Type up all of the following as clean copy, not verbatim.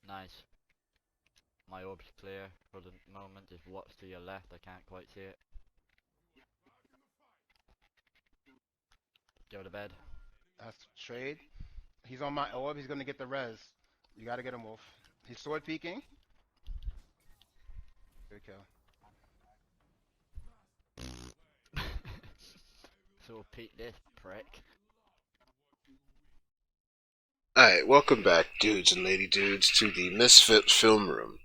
Nice. My orb's clear for the moment. If what's to your left, I can't quite see it. Go to bed. That's trade. He's on my orb. He's gonna get the res. You gotta get him, Wolf. He's sword peeking. Good kill. So Pete, this prick. Alright, welcome back, dudes and lady dudes, to the Misfit Film Room.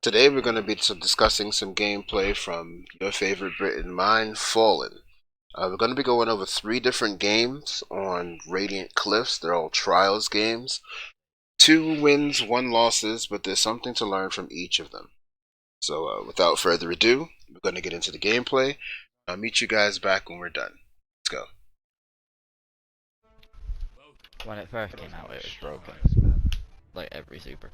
Today we're going to be discussing some gameplay from your favorite Brit and mine, Fallen. We're going to be going over 3 different games on Radiant Cliffs. They're all Trials games. 2 wins, 1 losses, but there's something to learn from each of them. So without further ado, we're going to get into the gameplay. I'll meet you guys back when we're done. Let's go. When it first came out, it was broken. Like every super.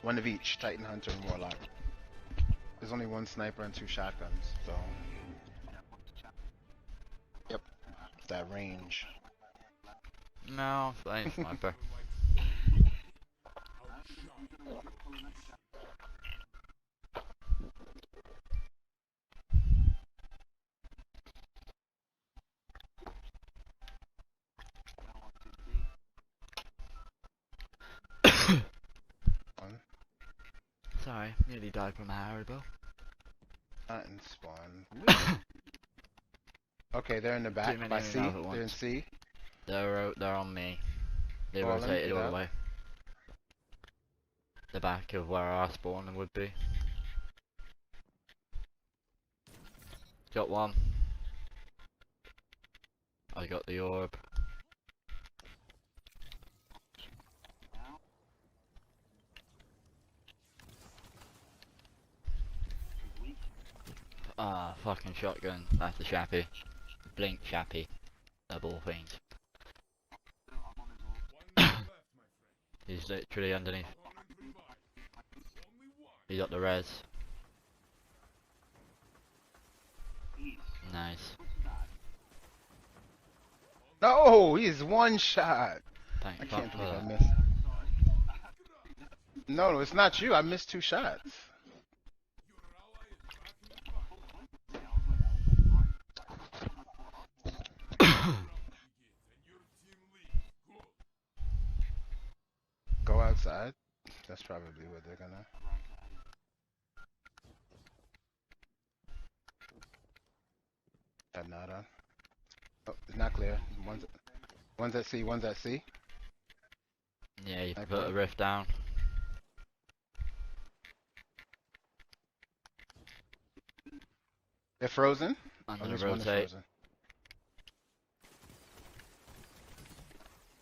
One of each, Titan Hunter and Warlock. There's only 1 sniper and 2 shotguns, so. Yep, that range. No, I ain't sniper. Sorry, nearly died from a Haribo. Titan spawn. Okay, they're in the back by C. They're in C. They're on me. They Fallen, rotated get all the out. way. The back of where our spawning would be. Got one. I got the orb. Ah, fucking shotgun. That's the Shappy. Blink Shappy. Double things. He's literally underneath. He got the res. Nice. No, he's 1 shot. Thank I fuck can't for believe I that. missed. No, it's not you. I missed 2 shots. Go outside. That's probably what they're gonna. Got nada. Oh, it's not clear. One's at C. One's at C. Yeah, you Sniper. put a rift down. They're frozen. I'm At gonna least one is rotate. frozen.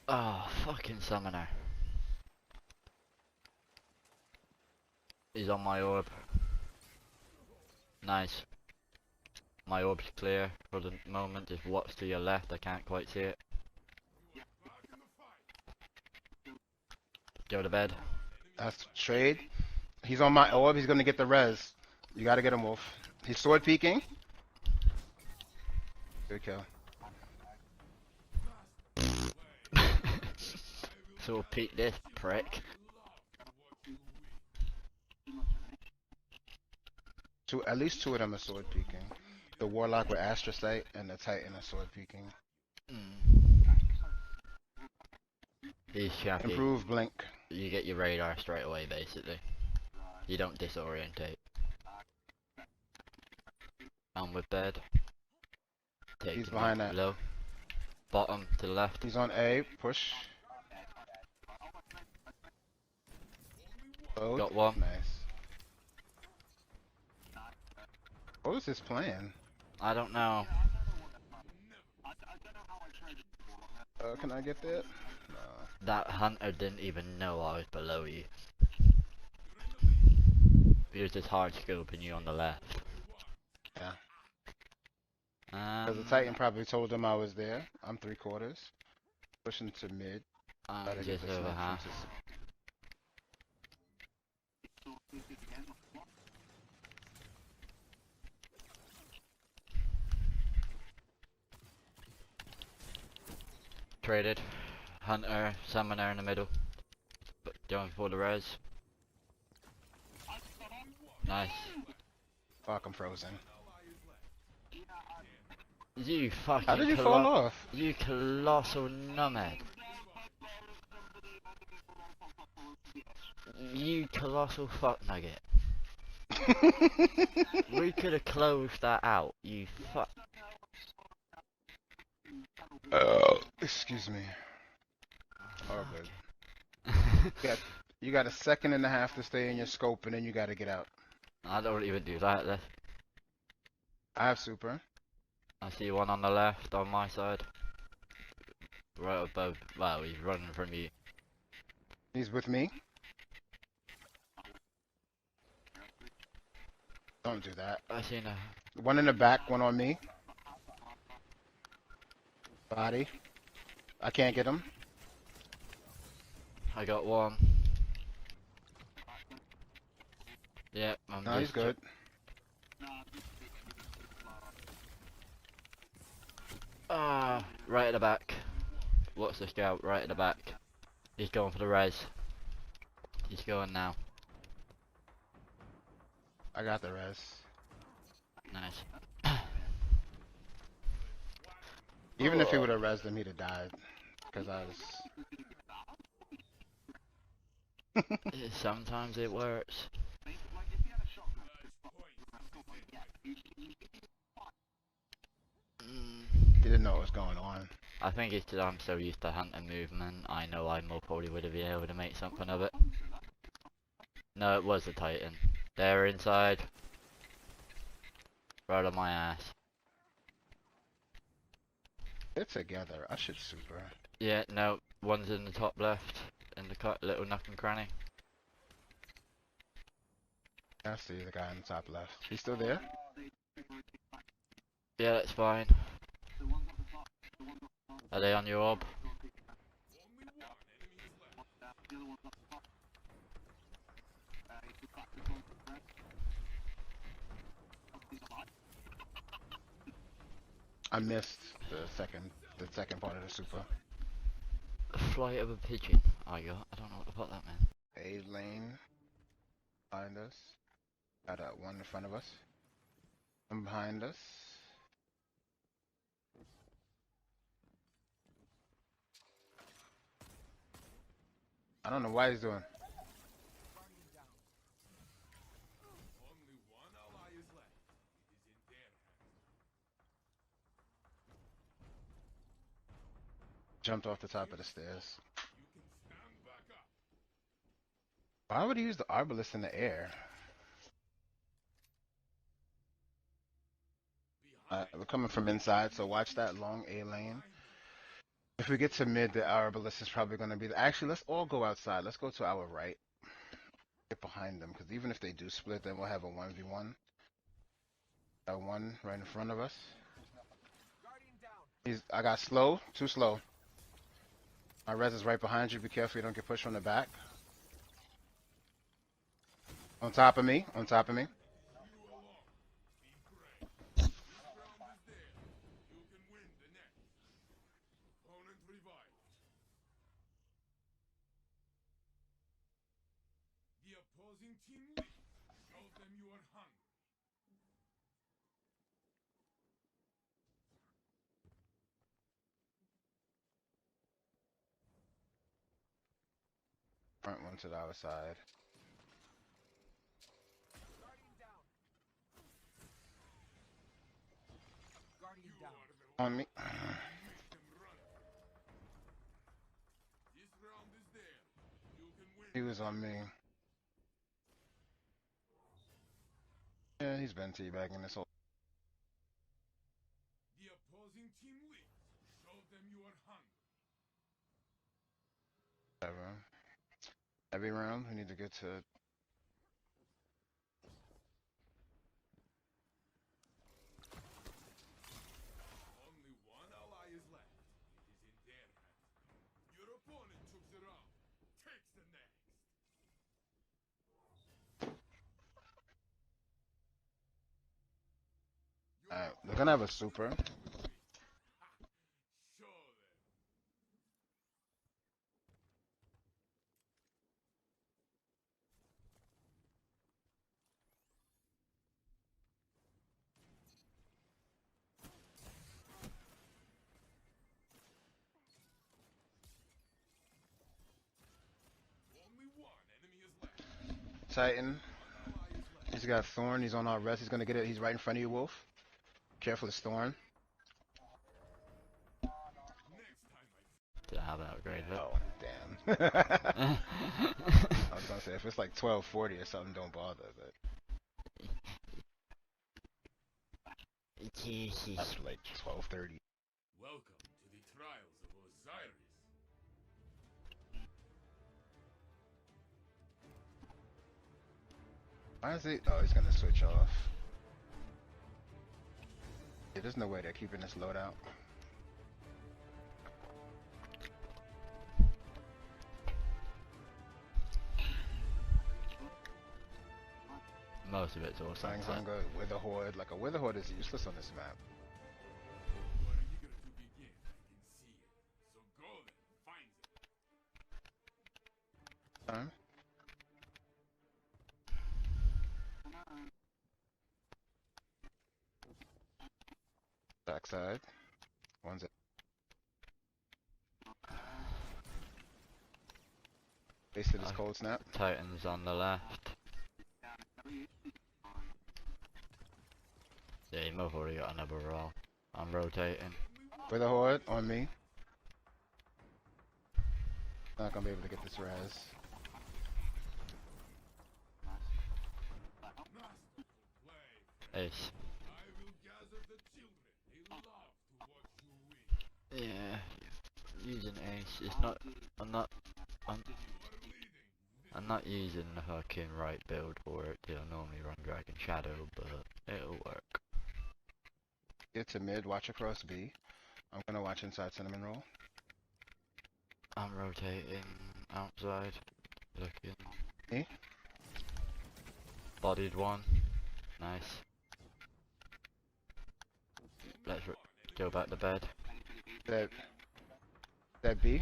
Oh, fucking summoner. He's on my orb. Nice. My orb's clear for the moment. If what's to your left, I can't quite see it. Go to bed. That's trade. He's on my orb. He's gonna get the res. You gotta get him, Wolf. He's sword peeking. Good kill. So Pete, this prick. At least 2 of them are sword peeking. The Warlock with Astrocyte and the Titan are sword peeking. He's Shappy. Improve blink. You get your radar straight away, basically. You don't disorientate. I'm with bed. He's behind that. Low. Bottom to the left. He's on A. Push. Load. Got one. Nice. What was his plan? I don't know. Can I get that? No. That hunter didn't even know I was below you. He was just hard scoping you on the left. Yeah. Because the Titan probably told him I was there. I'm 3/4. Pushing to mid. I'm Try to get just this over next half. into Traded. Hunter, Summoner in the middle. But going for the res. Nice. Fuck, I'm frozen. You fucking How did you fall off? You colossal numbhead. You colossal fuck nugget. We could have closed that out, you fuck. Excuse me. Oh, good. You got a second and a half to stay in your scope, and then you gotta get out. I don't even do that. I have super. I see one on the left on my side. Right above. Well, he's running from you. He's with me. Don't do that. I seen a. One in the back, one on me. Body. I can't get him. I got one. Yep, I'm No, he's good. Right at the back. What's the scout? Right at the back. He's going for the res. He's going now. I got the res. Nice. Even if he would have resed him, he'd have died. Because I was... Sometimes it works. He didn't know what was going on. I think it's because I'm so used to hunting movement. I know I more probably would have been able to make something of it. No, it was a Titan. They're inside. Right on my ass. They're together. I should super. Yeah, no, one's in the top left, in the little nook and cranny. I see the guy on the top left. He's still there? Yeah, that's fine. Are they on your orb? I missed the second part of the super. A flight of a pigeon I got. I don't know what the fuck that meant. A lane behind us. Got one in front of us. One behind us. I don't know why he's doing. Jumped off the top of the stairs. Why would he use the Arbalest in the air? We're coming from inside, so watch that long A lane. If we get to mid, the Arbalest is probably going to be... Actually, let's all go outside. Let's go to our right. Get behind them, because even if they do split, then we'll have a 1v1. That one right in front of us. I got slow. Too slow. My res is right behind you. Be careful you don't get pushed from the back. On top of me. On top of me. Front one to the other side. On me. He was on me. Yeah, he's been teabagging this whole. The opposing team wins. Show them you are hungry. Every round, we need to get to. Only one ally is left. It is in their hands. Alright, they're gonna have a super. Show them. Only one enemy is left. Titan. He's got Thorn. He's on our rest. He's gonna get it. He's right in front of you, Wolf. Careful, it's Thorn. Next time Didn't have an upgrade yet. Oh, damn. I was gonna say, if it's like 1240 or something, don't bother, but after like 1230. welcome to the trials of Osiris. Why is he? Oh, he's gonna switch off. Yeah, there's no way they're keeping this loadout. Most of it's all Flying sunset. Hunger, Wither Horde. Like a Wither Horde is useless on this map. You are eager to begin, I can see it. So go then, find them. Time. Backside. One's at wasted his cold snap. Titan's on the left. Yeah, you might have already got another roll. I'm rotating. Wither Horde on me. Not gonna be able to get this res. Masterful play. Ace. I will gather the children. They love to watch you win. Yeah, using ace. It's not. I'm You are bleeding. I'm not using the fucking right build for it. I normally run Dragon Shadow, but it'll work. Get to mid, watch across B. I'm gonna watch inside Cinnamon Roll. I'm rotating outside, looking. Me? Bodied one. Nice. Let's go back to bed. That B.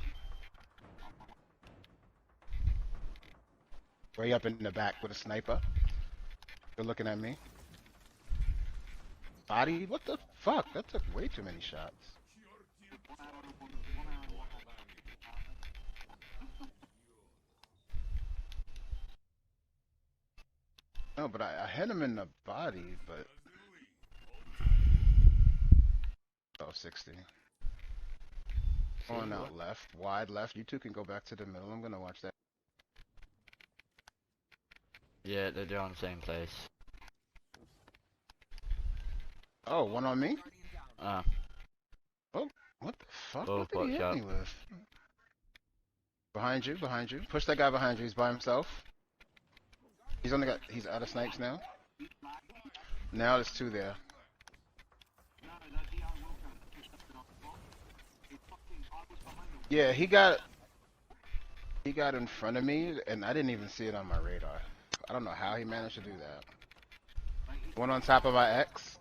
Way up in the back with a sniper. They're looking at me. Body? What the fuck? That took way too many shots. No, but I hit him in the body, but 1260. Going out left, wide left. You two can go back to the middle. I'm gonna watch that. Yeah, they're on the same place. Oh, one on me? Ah, What the fuck? Both What did he watch hit me with? Behind you, behind you. Push that guy behind you. He's by himself. He's out of snipes now. Now there's two there. Yeah, he got in front of me, and I didn't even see it on my radar. I don't know how he managed to do that. One on top of my X.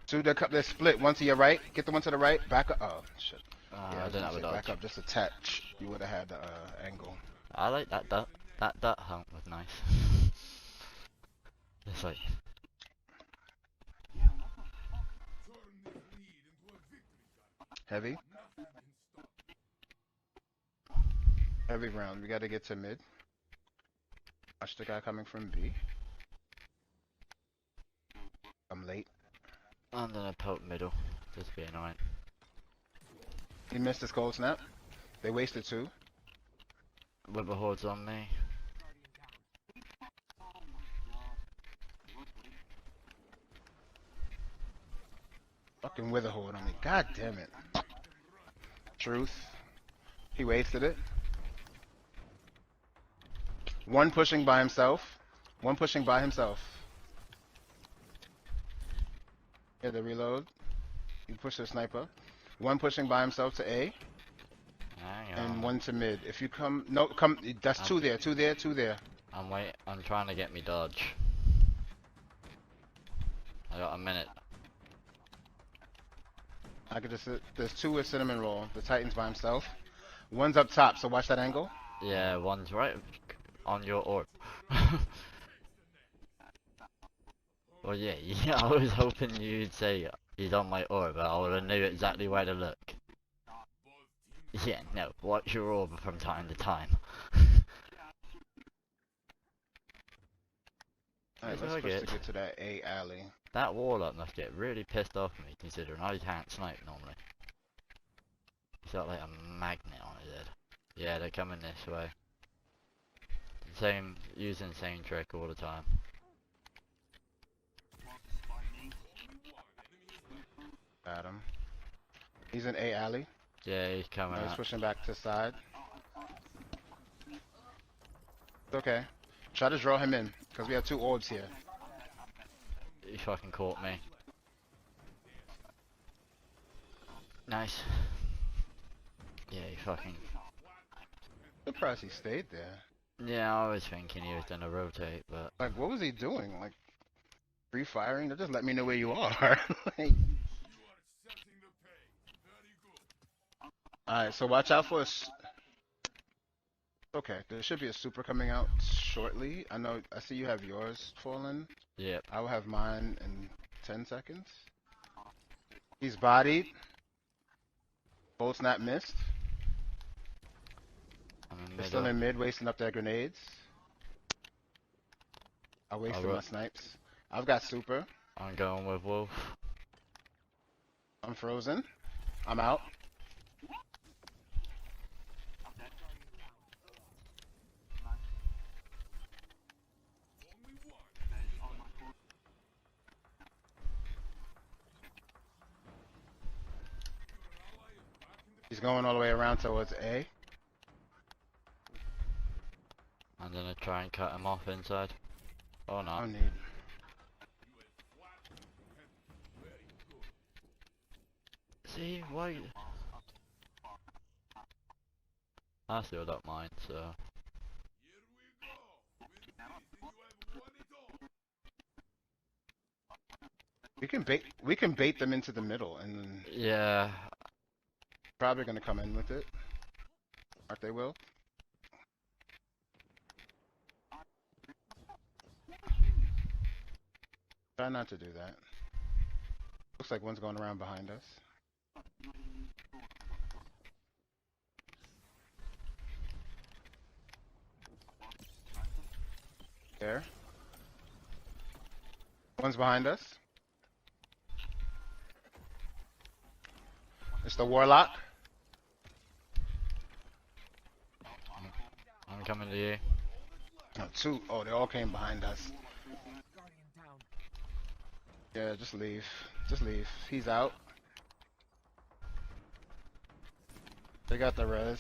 Two, they're split. One to your right. Get the one to the right. Back up. Oh, shit. Yeah, I didn't have a dodge. back up. Just attach. You would have had the angle. I like that duck. That duck hunt was nice. It's like, Turn this lead into a victory. Heavy. Nothing can stop. Heavy round. We got to get to mid. Watch the guy coming from B. I'm late. I'm gonna poke middle. Just be annoying. He missed his cold snap. They wasted two. Wither Horde's on me. Fucking Wither Horde on me. God damn it. Truth. He wasted it. One pushing by himself. One pushing by himself. Yeah, the reload. You push the sniper. One pushing by himself to A. Hang And on. one to mid. If you come, no, come. That's two there, two there, two there. I'm trying to get me dodge. I got a minute. I could just. There's two with cinnamon roll. The Titan's by himself. One's up top, so watch that angle. Yeah, one's right on your orb. Well, yeah, yeah, I was hoping you'd say he's on my orb, but I would have knew exactly where to look. Yeah, no, watch your orb from time to time. Alright, It's let's all push to good. get to that A alley. That warlock must get really pissed off at me, considering I can't snipe normally. He's got like a magnet on his head. Yeah, they're coming this way. Same, using the same trick all the time. Got him. He's in A alley. Yeah, he's coming He's up. pushing back to side. It's okay. Try to draw him in, because we have two orbs here. He fucking caught me. Nice. Yeah, he fucking... Surprised he stayed there. Yeah, I was thinking he was gonna rotate, but... Like, what was he doing? Like, free firing? Just let me know where you are. Like, alright, so watch out for us. Okay, there should be a super coming out shortly. I see you have yours fallen. Yep. I will have mine in 10 seconds. He's bodied. Bolt snap missed. I'm in They're still middle. in mid, wasting up their grenades. I wasted Alright. my snipes. I've got super. I'm going with Wolf. I'm frozen. I'm out. He's going all the way around towards A. I'm gonna try and cut him off inside. Or No not. need. See, why? I still don't mind, so... We can bait them into the middle and then Yeah, probably gonna come in with it. Aren't they, Will? Try not to do that. Looks like one's going around behind us. There. One's behind us. It's the Warlock. I'm coming to you. No, two. Oh, they all came behind us. Yeah, just leave. Just leave. He's out. They got the res.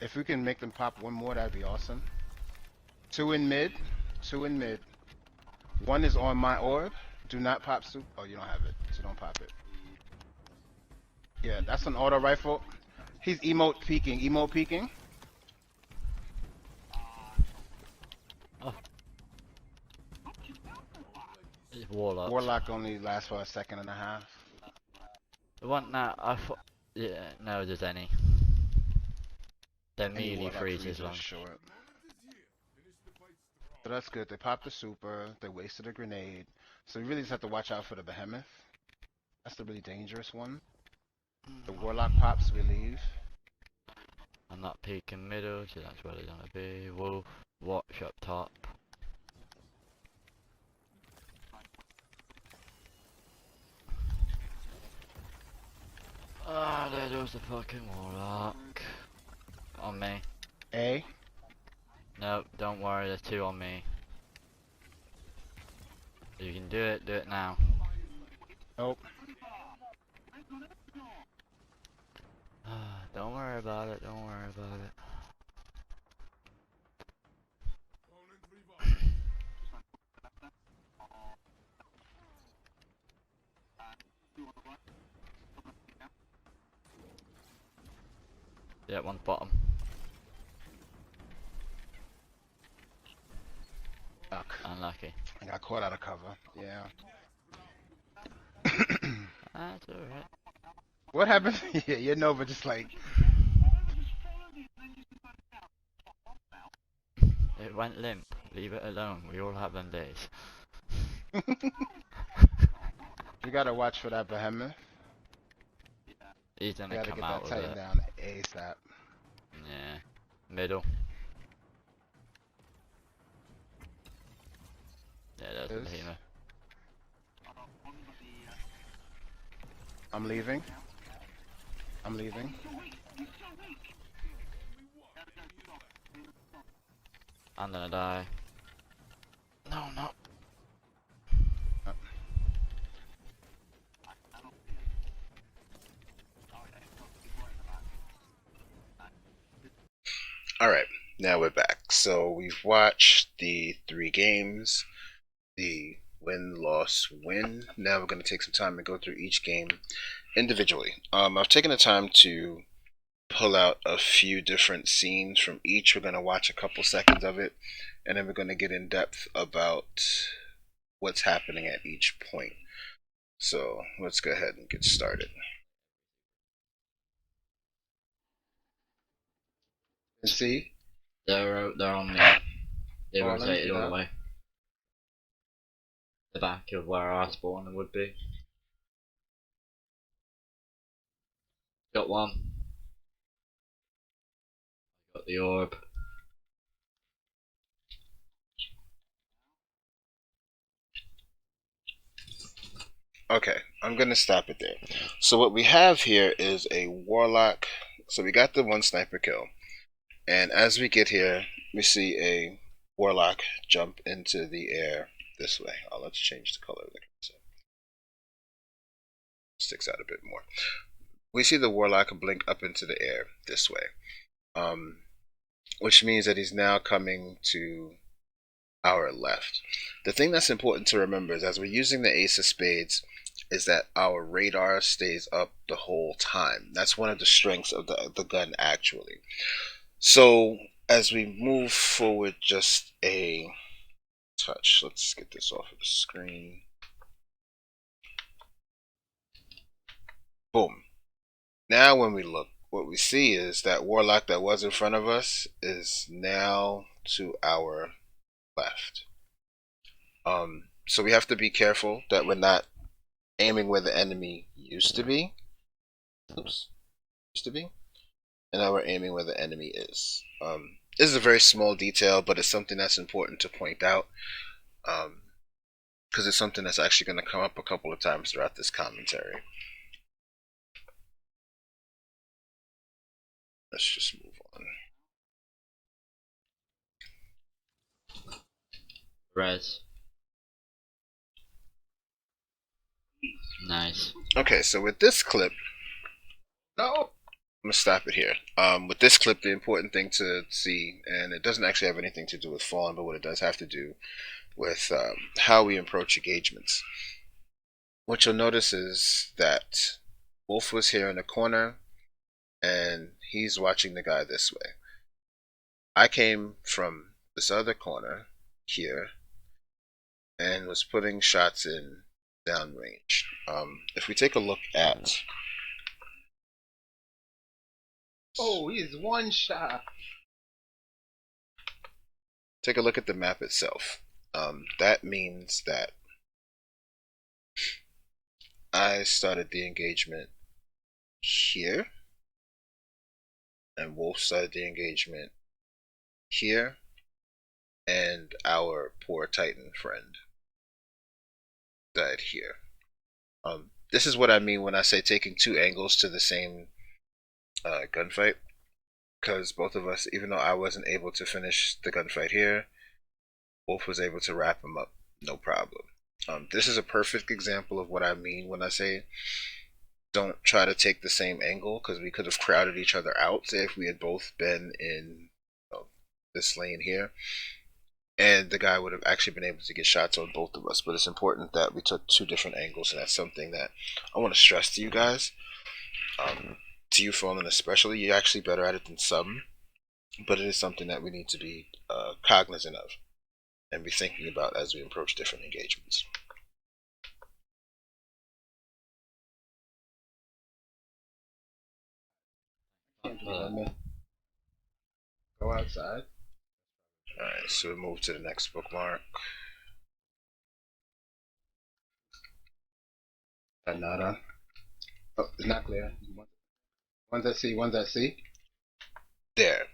If we can make them pop one more, that'd be awesome. Two in mid. Two in mid. One is on my orb. Do not pop soup. Oh, you don't have it, so don't pop it. Yeah, that's an auto rifle. He's emote peeking. Emote peeking. It's Warlock. Warlock only lasts for a second and a half. The one that I thought... Yeah, no, there's any. Their Any melee Warlock freeze freeze is long. short. So that's good. They popped the super. They wasted a grenade. So we really just have to watch out for the behemoth. That's the really dangerous one. The Warlock pops, we leave. I'm not peeking middle, so that's where they're gonna be. Wolf, watch up top. Ah, there goes the fucking Warlock. On me. A. No, don't worry, there's two on me. You can do it now. Nope. Don't worry about it, don't worry about it. Yeah, one's bottom. Fuck. Unlucky. I got Got caught out of cover. Yeah. That's alright. What happened? Yeah, you know, but just like It went limp. Leave it alone. We all have them days. you gotta watch for that behemoth. He's You gonna gotta come get out that with tightened it. down ASAP. Yeah. Middle. Yeah, that's a Is- behemoth. I'm leaving. I'm leaving. I'm gonna die. No, no. Alright, now we're back. So we've watched the 3 games, the win, loss, win. Now we're going to take some time and go through each game individually. I've taken the time to pull out a few different scenes from each. We're going to watch a couple seconds of it, and then we're going to get in depth about what's happening at each point. So let's go ahead and get started. See? They're on me. They Oh, let me rotated see all the that. way. The back of where our spawn would be. Got one. Got the orb. Okay, I'm going to stop it there. So what we have here is a warlock. So we got the 1 sniper kill. And as we get here, we see a warlock jump into the air this way. Let's change the color of the so sticks out a bit more. We see the warlock blink up into the air this way, which means that he's now coming to our left. The thing that's important to remember is as we're using the Ace of Spades is that our radar stays up the whole time. That's one of the strengths of the gun actually. So as we move forward just a touch, let's get this off of the screen. Boom. Now when we look, what we see is that warlock that was in front of us is now to our left. So we have to be careful that we're not aiming where the enemy used to be. Oops. Used to be. And now we're aiming where the enemy is. This is a very small detail, but it's something that's important to point out. Because it's something that's actually going to come up a couple of times throughout this commentary. Let's just move on. Res. Nice. Okay, so with this clip, no, I'm gonna stop it here. With this clip, the important thing to see, and it doesn't actually have anything to do with Fallen, but what it does have to do with how we approach engagements. What you'll notice is that Wolf was here in the corner, and he's watching the guy this way. I came from this other corner here, and was putting shots in downrange. If we take a look at... Oh, he's 1 shot. Take a look at the map itself. That means that I started the engagement here, and Wolf started the engagement here, and our poor Titan friend died here. This is what I mean when I say taking 2 angles to the same gunfight, because both of us, even though I wasn't able to finish the gunfight here, Wolf was able to wrap him up, no problem. This is a perfect example of what I mean when I say don't try to take the same angle, because we could have crowded each other out. Say if we had both been in this lane here, and the guy would have actually been able to get shots on both of us. But it's important that we took 2 different angles, and that's something that I want to stress to you guys. To you, Fallen, especially, you're actually better at it than some, but it is something that we need to be cognizant of. and be thinking about as we approach different engagements. Go outside. Alright, so we move to the next bookmark. Nada. Oh, it's not clear. One's at C, one's at C. There.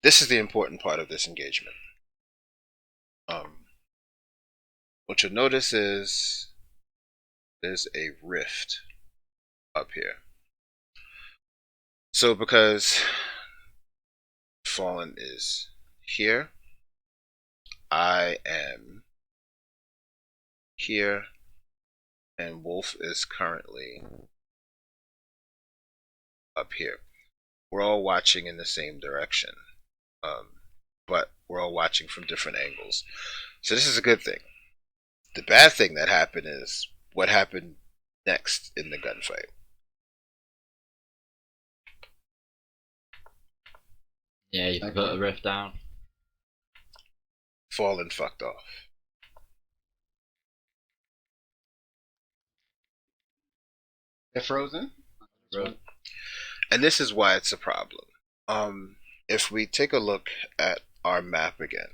This is the important part of this engagement. What you'll notice is there's a rift up here. So because Fallen is here, I am here, and Wolf is currently up here. We're all watching in the same direction, but we're all watching from different angles. So this is a good thing. The bad thing that happened is what happened next in the gunfight. Yeah, you put a rift down. Fallen fucked off. They're frozen. And this is why it's a problem. If we take a look at our map again,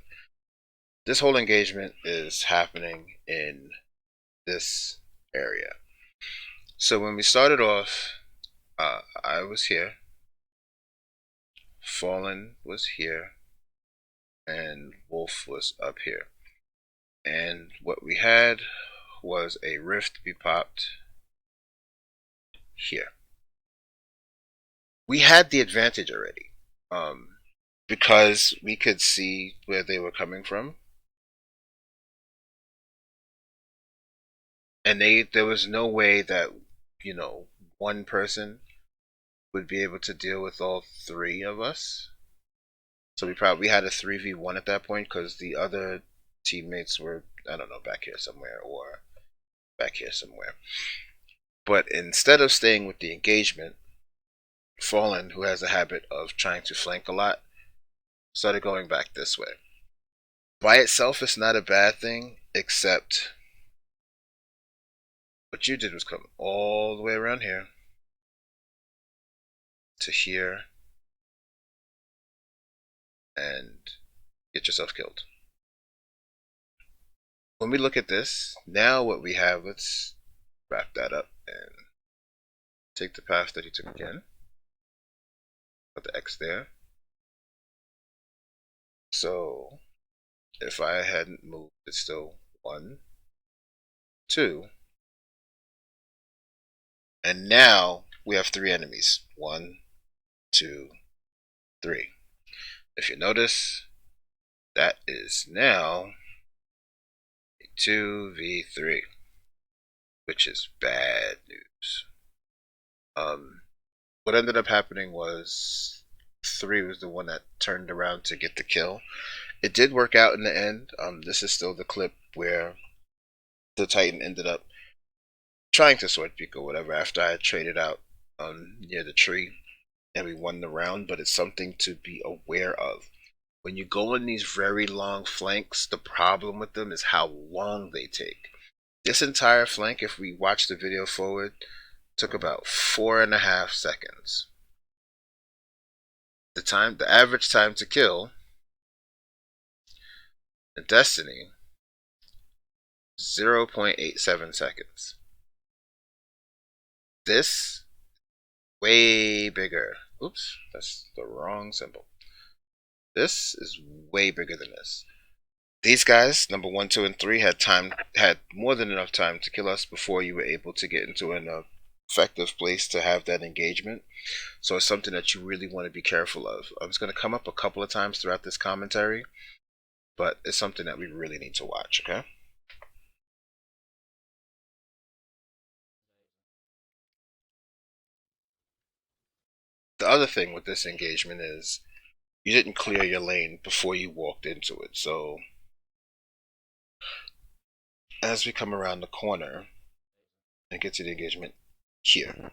this whole engagement is happening in this area. So when we started off, I was here, Fallen was here, and Wolf was up here. And what we had was a rift be popped here. We had the advantage already, because we could see where they were coming from, and there was no way that, you know, one person would be able to deal with all three of us. So we had a 3v1 at that point because the other teammates were, I don't know, back here somewhere or back here somewhere. But instead of staying with the engagement, Fallen, who has a habit of trying to flank a lot, started going back this way. By itself, it's not a bad thing, except what you did was come all the way around here to here and get yourself killed. When we look at this, now what we have, let's wrap that up and take the path that he took again. Put the X there. So if I hadn't moved, it's still 1, 2. And now we have 3 enemies. 1, 2, 3. If you notice, that is now a 2v3, which is bad news. What ended up happening was 3 was the one that turned around to get the kill. It did work out in the end. This is still the clip where the Titan ended up trying to sword peek or whatever after I had traded out near the tree and we won the round, but it's something to be aware of. When you go on these very long flanks, the problem with them is how long they take. This entire flank, if we watch the video forward, took about 4.5 seconds. The average time to kill in Destiny, 0.87 seconds. This, way bigger. Oops, that's the wrong symbol. This is way bigger than this. These guys, number 1, 2, and 3, had more than enough time to kill us before you were able to get into an effective place to have that engagement. So it's something that you really want to be careful of. It's going to come up a couple of times throughout this commentary, but it's something that we really need to watch, okay? The other thing with this engagement is you didn't clear your lane before you walked into it. So as we come around the corner and get to the engagement here,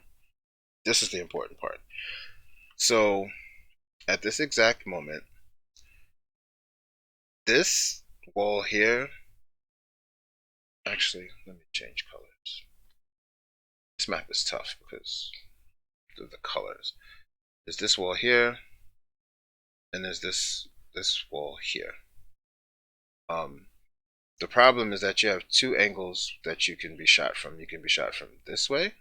this is the important part. So at this exact moment, this wall here. Actually, let me change colors. This map is tough because of the colors. There's this wall here, and there's this wall here. The problem is that you have two angles that you can be shot from. You can be shot from this way.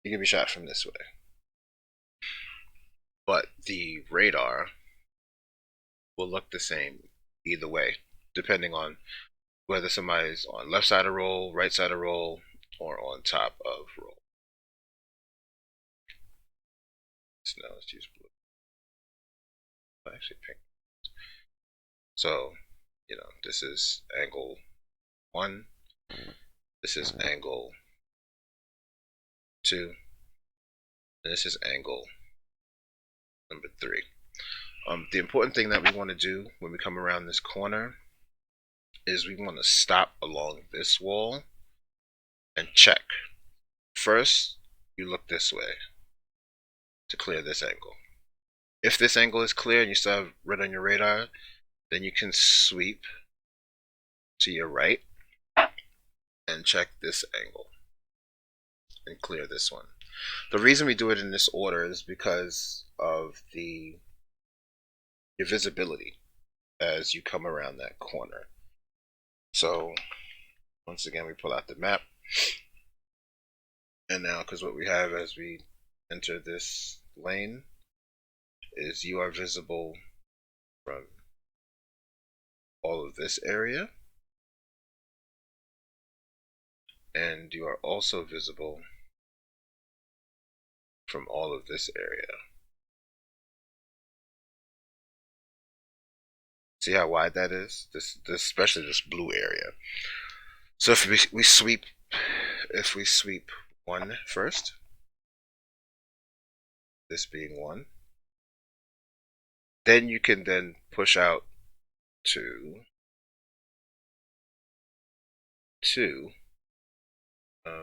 You can be shot from this way. But the radar will look the same either way, depending on whether somebody's on left side of roll, right side of roll, or on top of roll. So now let's use blue. Actually, pink. So, you know, this is angle 1. This is angle 2. And this is angle number 3. The important thing that we want to do when we come around this corner is we want to stop along this wall and check. First, you look this way to clear this angle. If this angle is clear and you still have red on your radar, then you can sweep to your right and check this angle and clear this one. The reason we do it in this order is because of your visibility as you come around that corner. So once again, we pull out the map, and now because what we have as we enter this lane is you are visible from all of this area, and you are also visible from all of this area. See how wide that is? This especially this blue area. So if we sweep 1 first, this being 1, then you can then push out to 2. Get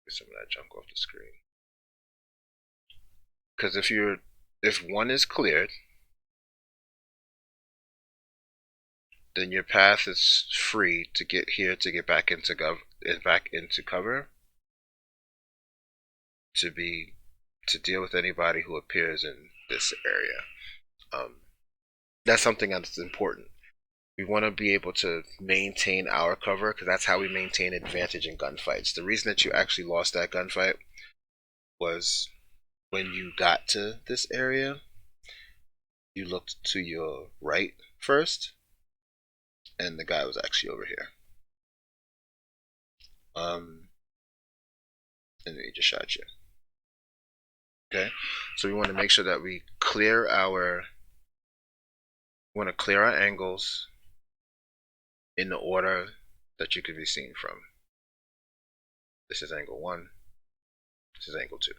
some of that junk off the screen. Because if 1 is cleared, then your path is free to get here, to get back into cover, to deal with anybody who appears in this area. That's something that's important. We want to be able to maintain our cover, because that's how we maintain advantage in gunfights. The reason that you actually lost that gunfight was when you got to this area, you looked to your right first, and the guy was actually over here. And he just shot you. Okay, so we want to make sure that we clear our angles in the order that you could be seen from. This is angle 1. This is angle 2.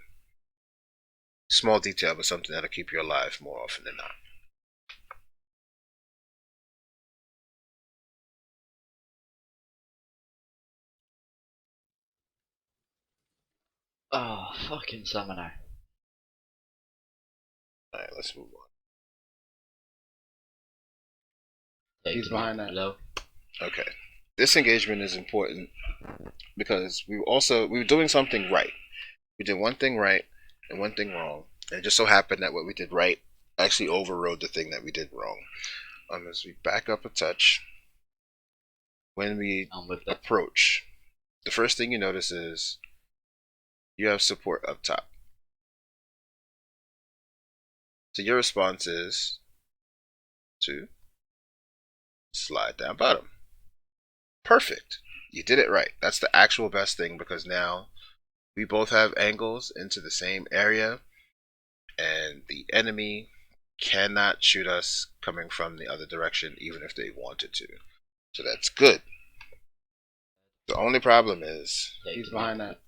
Small detail, but something that'll keep you alive more often than not. Oh, fucking summoner. Alright, let's move on. He's behind that. Low. Okay. This engagement is important because we were doing something right. We did one thing right and one thing wrong. And it just so happened that what we did right actually overrode the thing that we did wrong. As we back up a touch, when we approach, the first thing you notice is you have support up top. So your response is to slide down bottom. Perfect. You did it right. That's the actual best thing, because now we both have angles into the same area, and the enemy cannot shoot us coming from the other direction even if they wanted to. So that's good. The only problem is He's behind that.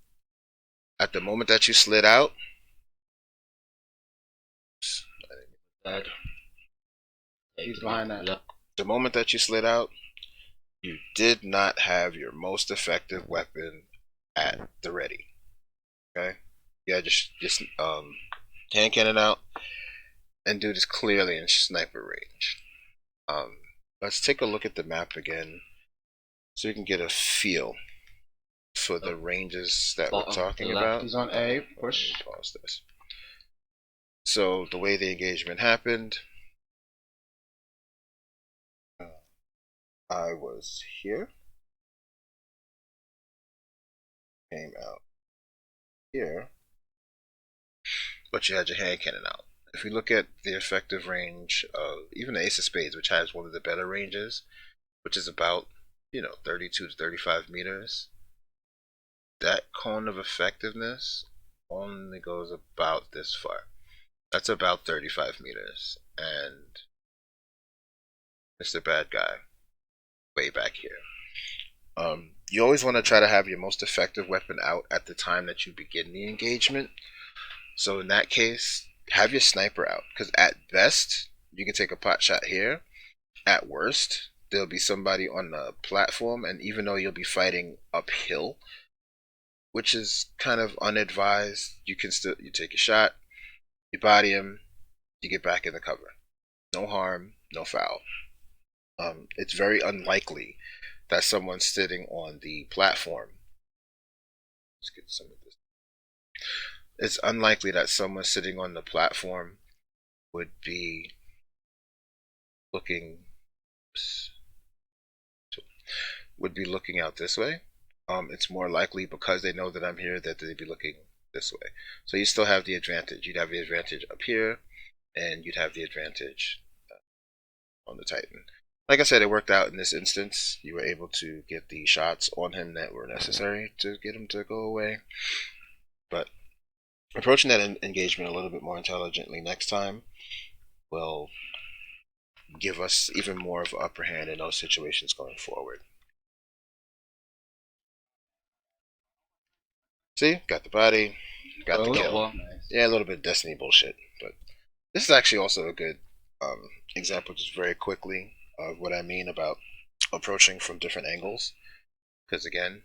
at the moment that you slid out, He's behind that. the moment that you slid out, you did not have your most effective weapon at the ready. Okay? Yeah, just hand cannon out, and dude is clearly in sniper range. Let's take a look at the map again so you can get a feel for the ranges that we're Bottom talking left. about. He's on A. Push. Let me pause this. So the way the engagement happened, I was here, came out here, but you had your hand cannon out. If we look at the effective range of even the Ace of Spades, which has one of the better ranges, which is about 32 to 35 meters, that cone of effectiveness only goes about this far. That's about 35 meters, and Mr. Bad Guy way back here. You always want to try to have your most effective weapon out at the time that you begin the engagement. So in that case, have your sniper out, because at best you can take a pot shot here. At worst, there'll be somebody on the platform, and even though you'll be fighting uphill, which is kind of unadvised, you take a shot, you body him, you get back in the cover. No harm, no foul. It's very unlikely that someone sitting on the platform. Let's get some of this. It's unlikely that someone sitting on the platform would be looking out this way. It's more likely, because they know that I'm here, that they'd be looking this way. So you still have the advantage. You'd have the advantage up here, and you'd have the advantage on the Titan. Like I said, it worked out in this instance. You were able to get the shots on him that were necessary to get him to go away. But approaching that engagement a little bit more intelligently next time will give us even more of an upper hand in those situations going forward. See? Got the body, got the kill. One. Yeah, a little bit of Destiny bullshit, but this is actually also a good example, just very quickly, of what I mean about approaching from different angles. Because again,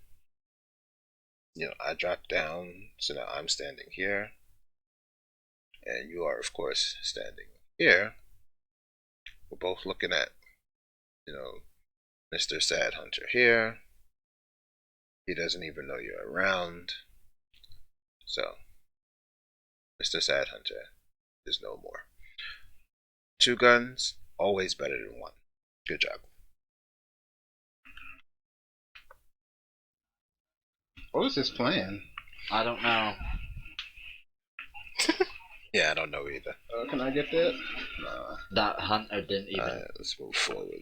I dropped down, so now I'm standing here, and you are, of course, standing here. We're both looking at, Mr. Sad Hunter here. He doesn't even know you're around. So, Mr. Sad Hunter is no more. 2 guns, always better than 1. Good job. What was his plan? I don't know. Yeah, I don't know either. Can I get that? No. That hunter didn't even. Alright, let's move forward.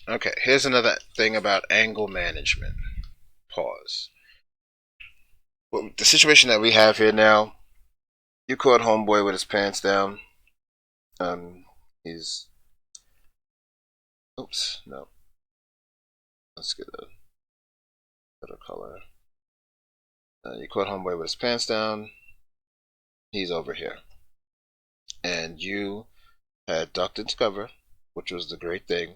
Okay, here's another thing about angle management. Pause. Well, the situation that we have here now, you caught homeboy with his pants down. He's... Oops, no. Let's get a better color. You caught homeboy with his pants down. He's over here. And you had ducked into cover, which was the great thing.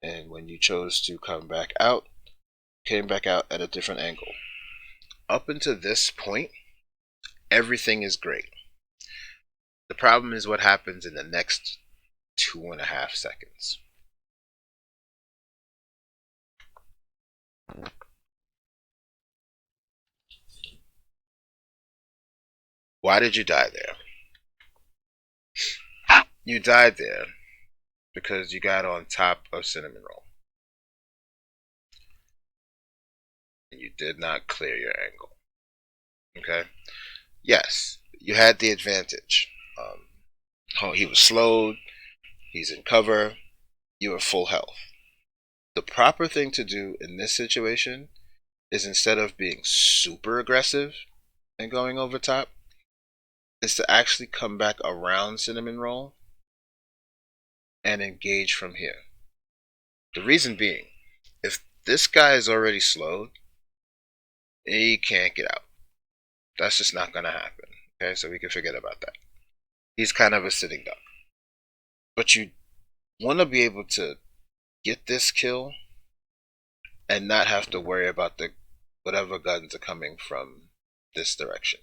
And when you chose to come back out, came back out at a different angle. Up until this point, everything is great. The problem is what happens in the next 2.5 seconds. Why did you die there? You died there because you got on top of Cinnamon Roll. And you did not clear your angle. Okay? Yes, you had the advantage. He was slowed. He's in cover. You were full health. The proper thing to do in this situation is, instead of being super aggressive and going over top, is to actually come back around Cinnamon Roll and engage from here. The reason being, if this guy is already slowed, he can't get out. That's just not going to happen. Okay, so we can forget about that. He's kind of a sitting duck. But you want to be able to get this kill and not have to worry about whatever guns are coming from this direction.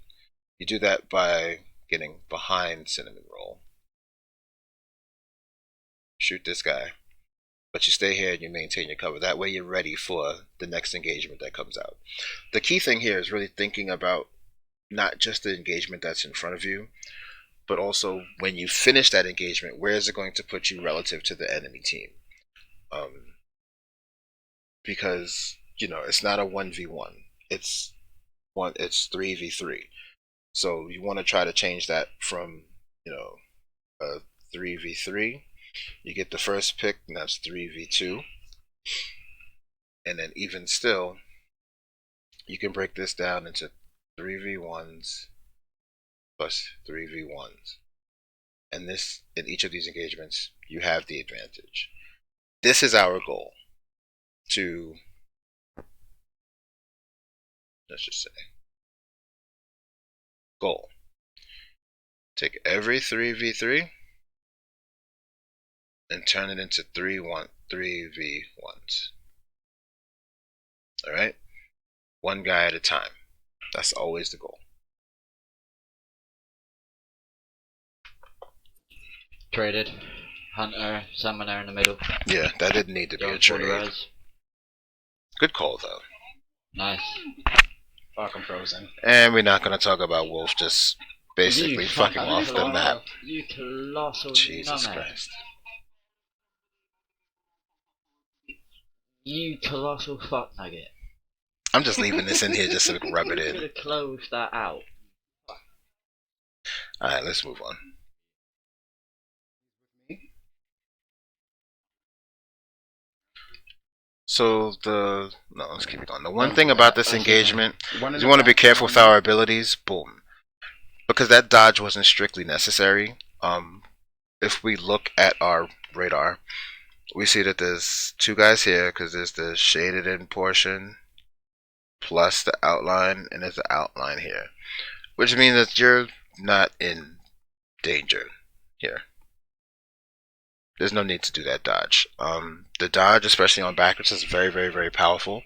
You do that by getting behind Cinnamon Roll. Shoot this guy. But you stay here and you maintain your cover. That way you're ready for the next engagement that comes out. The key thing here is really thinking about not just the engagement that's in front of you, but also when you finish that engagement, where is it going to put you relative to the enemy team? Because, it's not a 1v1. It's 3v3. So you want to try to change that from, a 3v3. You get the first pick, and that's 3v2. And then even still, you can break this down into 3v1s plus 3v1s. And this, in each of these engagements, you have the advantage. This is our goal. To, let's just say, goal. Take every 3v3 and turn it into 3v1s. Alright? One guy at a time. That's always the goal. Traded. Hunter, Summoner in the middle. Yeah, that didn't need to be a trade. Good call, though. Nice. Fuck, I'm frozen. And we're not going to talk about Wolf just basically fucking off the map. You colossal Jesus nugget. Christ. You colossal fuck nugget. I'm just leaving this in here just to rub it You in. could have closed that out. Alright, let's move on. So let's keep it going. The one thing about this engagement is you want to be careful with our abilities. Boom. Because that dodge wasn't strictly necessary. If we look at our radar, we see that there's two guys here because there's the shaded in portion plus the outline, and there's the outline here. Which means that you're not in danger here. There's no need to do that dodge. The dodge, especially on backwards, is very, very, very powerful.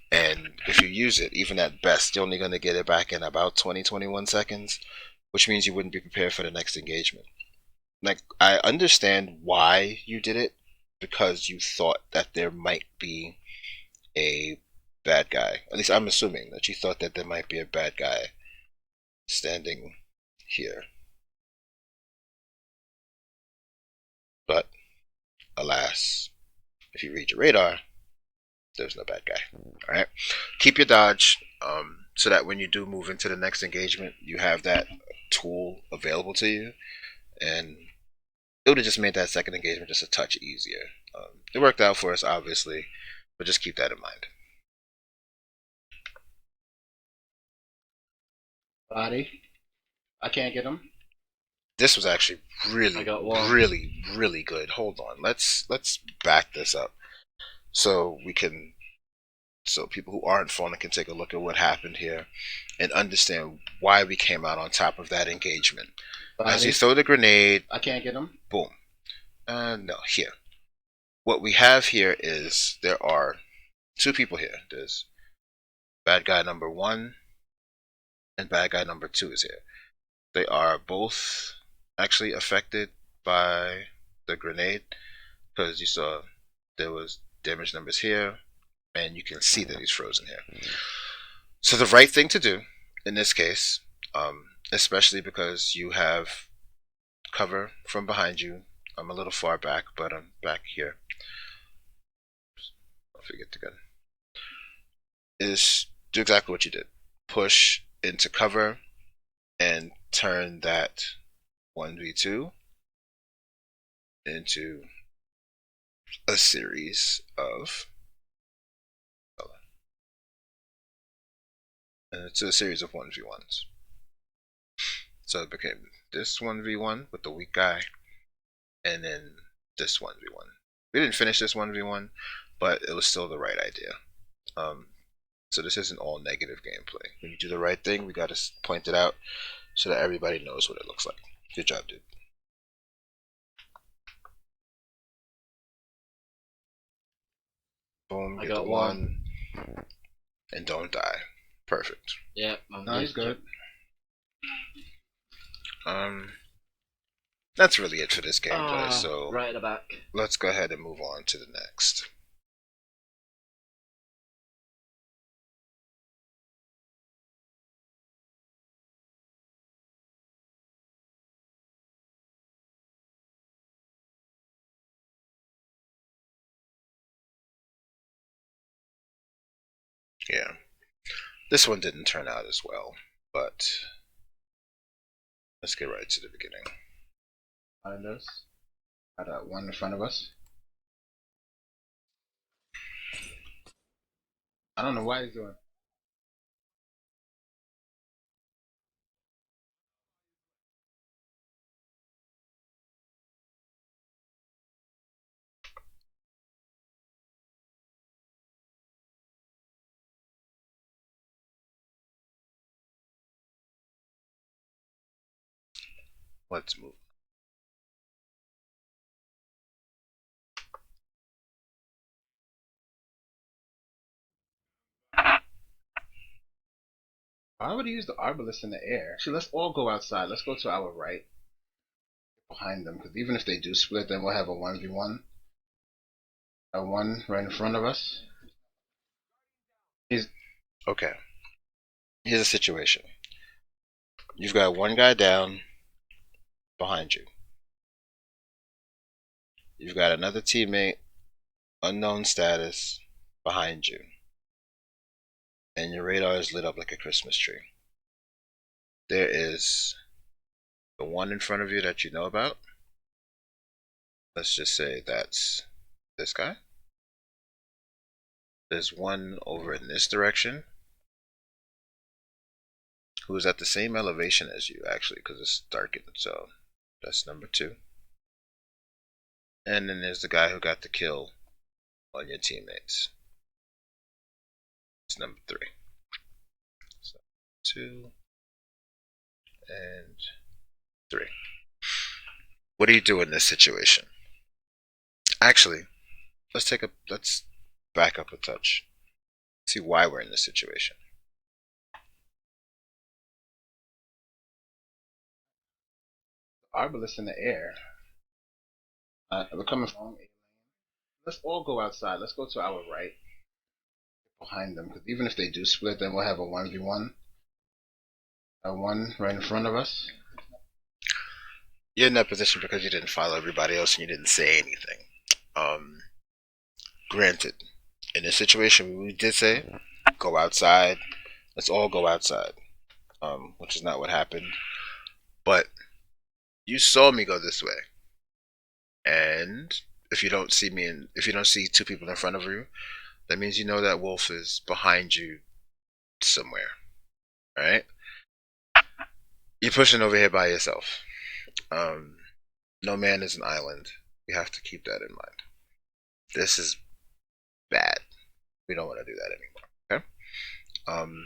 And if you use it, even at best, you're only going to get it back in about 20-21 seconds, which means you wouldn't be prepared for the next engagement. Like, I understand why you did it, because you thought that there might be a bad guy. At least I'm assuming that you thought that there might be a bad guy standing here. But, alas, if you read your radar, there's no bad guy. Alright? Keep your dodge, so that when you do move into the next engagement, you have that tool available to you. And it would have just made that second engagement just a touch easier. It worked out for us, obviously, but just keep that in mind. Body. I can't get him. This was actually really, really, really good. Hold on, let's back this up so people who aren't phoning can take a look at what happened here and understand why we came out on top of that engagement. Body. As you throw the grenade, I can't get him. Boom. No, here. What we have here is there are two people here. There's bad guy number 1 and bad guy number 2 is here. They are both actually affected by the grenade, because you saw there was damage numbers here, and you can see that he's frozen here. So the right thing to do in this case, especially because you have cover from behind you, I'm a little far back, but I'm back here. Don't forget the gun. Is do exactly what you did. Push into cover and turn that 1v2 into a series of it's a series of 1v1s. So it became this 1v1 with the weak guy, and then this 1v1. We didn't finish this 1v1, but it was still the right idea. So this isn't all negative gameplay. When you do the right thing, we got to point it out so that everybody knows what it looks like. Good job, dude. Boom, get the one, and don't die. Perfect. Yeah, No, he's good. That's really it for this gameplay. So right at the back. let's go ahead and move on to the next. Yeah, this one didn't turn out as well, but let's get right to the beginning. Behind us. Got one in front of us. I don't know why he's doing. Let's move. Why would he use the Arbalest in the air? Actually, let's all go outside. Let's go to our right. Behind them, because even if they do split, then we'll have a 1v1. A one right in front of us. Okay. Here's the situation. You've got one guy down behind you. You've got another teammate, unknown status, behind you. And your radar is lit up like a Christmas tree. There is the one in front of you that you know about. Let's just say that's this guy. There's one over in this direction who is at the same elevation as you, actually, because it's darkened. So that's number 2. And then there's the guy who got the kill on your teammates. It's number 3. So 2 and 3. What do you do in this situation? Actually, let's back up a touch. See why we're in this situation. Arbalest in the air. We're coming from. Let's all go outside. Let's go to our right. Behind them, because even if they do split, then we'll have a 1v1. A one right in front of us. You're in that position because you didn't follow everybody else and you didn't say anything. Granted, in this situation, we did say, go outside. Let's all go outside. Which is not what happened. But you saw me go this way. And if you don't see me, if you don't see 2 people in front of you, that means you know that wolf is behind you somewhere. Alright? You're pushing over here by yourself. No man is an island. You have to keep that in mind. This is bad. We don't want to do that anymore. Okay?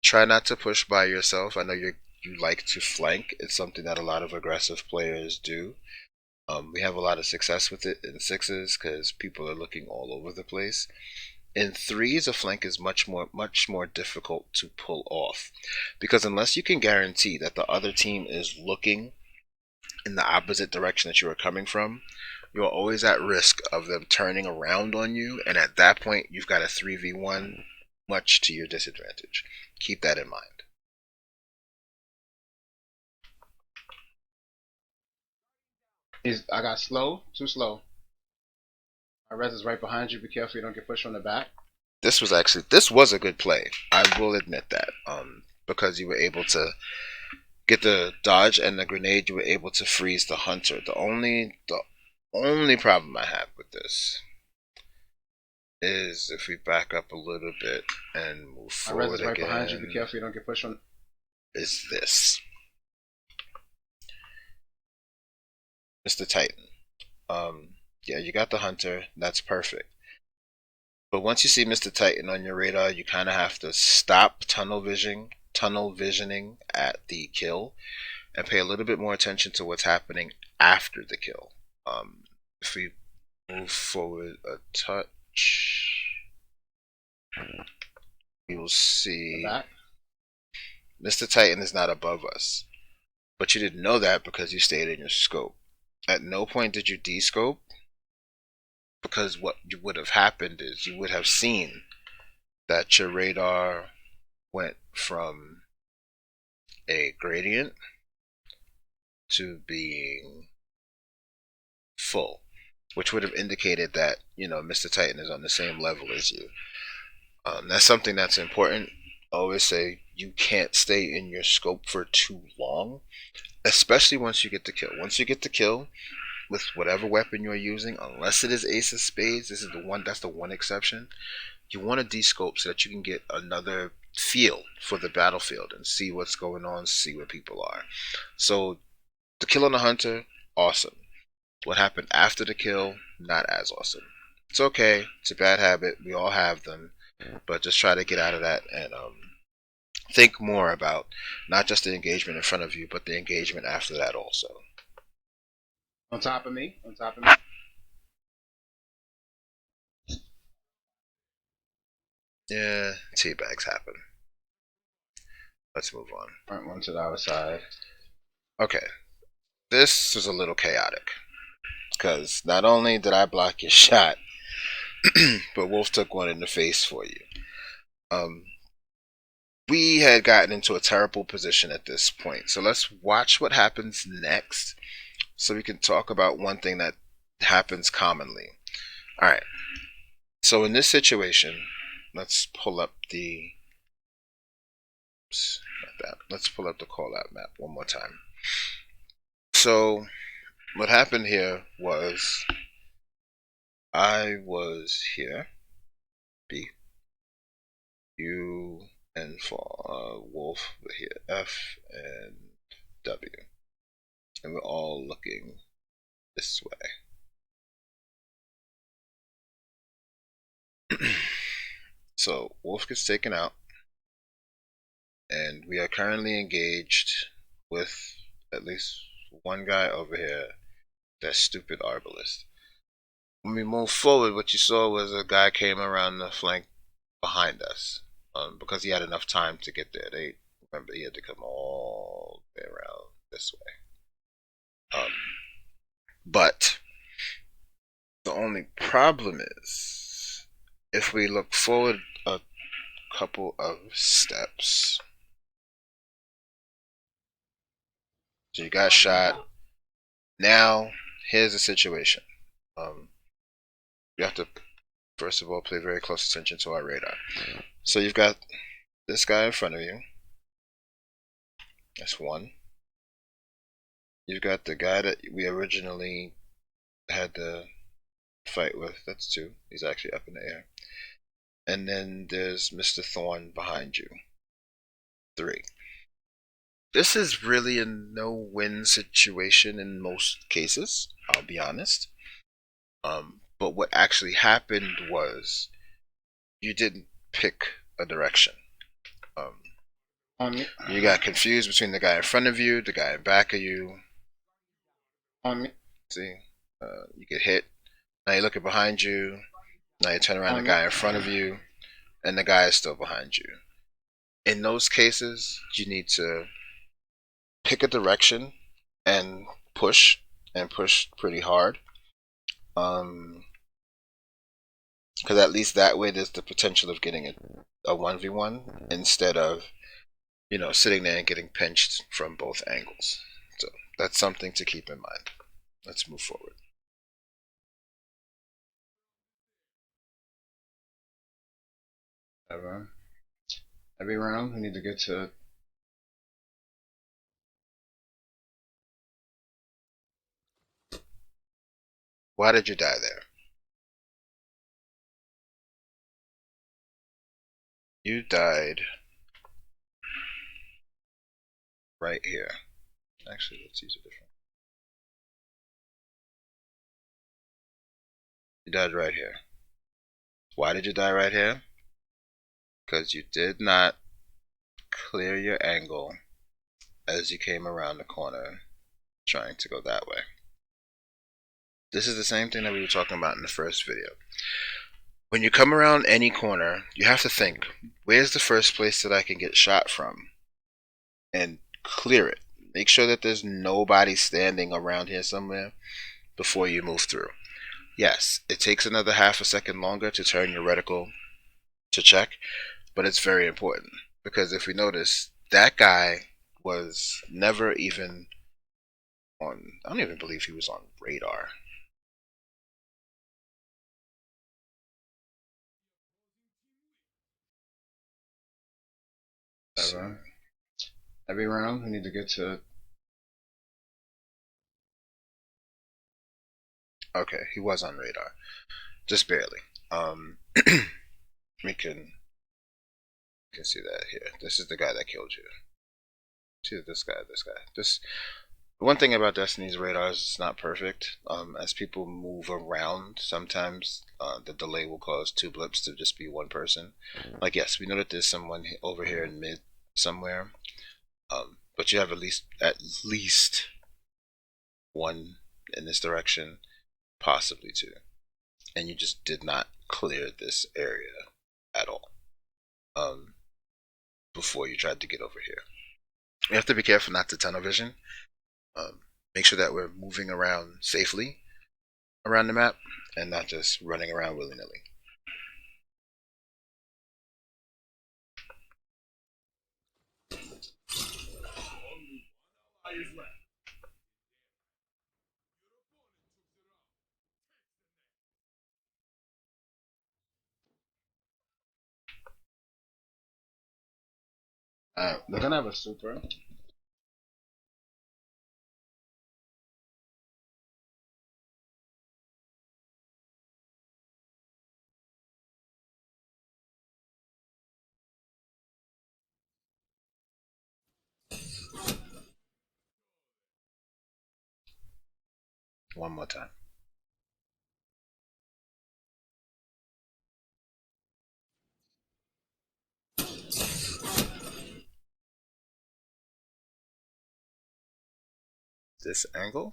Try not to push by yourself. I know you like to flank. It's something that a lot of aggressive players do. We have a lot of success with it in 6s because people are looking all over the place. In 3s, a flank is much more difficult to pull off, because unless you can guarantee that the other team is looking in the opposite direction that you are coming from, you're always at risk of them turning around on you, and at that point you've got a 3v1 much to your disadvantage. Keep that in mind. I got slow, too slow. My res is right behind you. Be careful you don't get pushed from the back. This was a good play. I will admit that. Because you were able to get the dodge and the grenade, you were able to freeze the hunter. The only problem I have with this is if we back up a little bit and move forward again. My res is right behind you. Be careful you don't get pushed from. Is this Mr. Titan? Yeah, you got the hunter. That's perfect. But once you see Mr. Titan on your radar, you kind of have to stop tunnel visioning at the kill and pay a little bit more attention to what's happening after the kill. If we move forward a touch, you will see Mr. Titan is not above us. but you didn't know that because you stayed in your scope. At no point did you descope, because what would have happened is you would have seen that your radar went from a gradient to being full, which would have indicated that, you know, Mr. Titan is on the same level as you. That's something that's important. I always say you can't stay in your scope for too long, especially once you get the kill. Once you get the kill with whatever weapon you're using, unless it is Ace of Spades, that's the one exception. You want to descope so that you can get another feel for the battlefield and see what's going on, see where people are. So the kill on the hunter, awesome. What happened after the kill, not as awesome. It's okay. It's a bad habit. We all have them. But just try to get out of that and think more about not just the engagement in front of you, but the engagement after that also. On top of me. On top of me. Yeah, teabags happen. Let's move on. Front one to the other side. Okay. This was a little chaotic, because not only did I block your shot, but Wolf took one in the face for you. We had gotten into a terrible position at this point, so let's watch what happens next so we can talk about one thing that happens commonly. Alright, so in this situation, let's pull up the let's pull up the call out map one more time. So what happened here was I was here, B, U, and for Wolf were here, F and W, and we're all looking this way. So Wolf gets taken out, and we are currently engaged with at least one guy over here, that stupid Arbalest. When we moved forward, what you saw was a guy came around the flank behind us, because he had enough time to get there. Remember, he had to come all the way around this way. But the only problem is, if we look forward a couple of steps, so you got shot. Now, here's the situation. You have to, first of all, pay very close attention to our radar. So you've got this guy in front of you. That's one. You've got the guy that we originally had to fight with. That's two. He's actually up in the air. And then there's Mr. Thorn behind you. Three. This is really a no-win situation in most cases, I'll be honest. But what actually happened was you didn't pick a direction. You got confused between the guy in front of you, the guy in back of you. See, you get hit. Now you're looking behind you. Now you turn around, the guy in front of you, and the guy is still behind you. In those cases, you need to pick a direction and push pretty hard. Because at least that way there's the potential of getting a 1v1 instead of, you know, sitting there and getting pinched from both angles. So that's something to keep in mind. Let's move forward. Every round we need to get to. Why did you die there? You died right here. Actually, let's use a different. You died right here. Why did you die right here? Because you did not clear your angle as you came around the corner trying to go that way. This is the same thing that we were talking about in the first video. When you come around any corner, you have to think, where's the first place that I can get shot from? And clear it. Make sure that there's nobody standing around here somewhere before you move through. Yes, it takes another half a second longer to turn your reticle to check, but it's very important because if we notice, that guy was never even on, I don't even believe he was on radar. Every round we need to get to, okay, he was on radar, just barely. We can see that here. This is the guy that killed you. See this guy. This one thing about Destiny's radar is it's not perfect. As people move around, sometimes the delay will cause two blips to just be one person. Like, yes, we know that there's someone over here in mid somewhere, but you have at least one in this direction, possibly two, and you just did not clear this area at all before you tried to get over here. You have to be careful not to tunnel vision. Make sure that we're moving around safely around the map and not just running around willy-nilly. They're gonna have a super. One more time. This angle.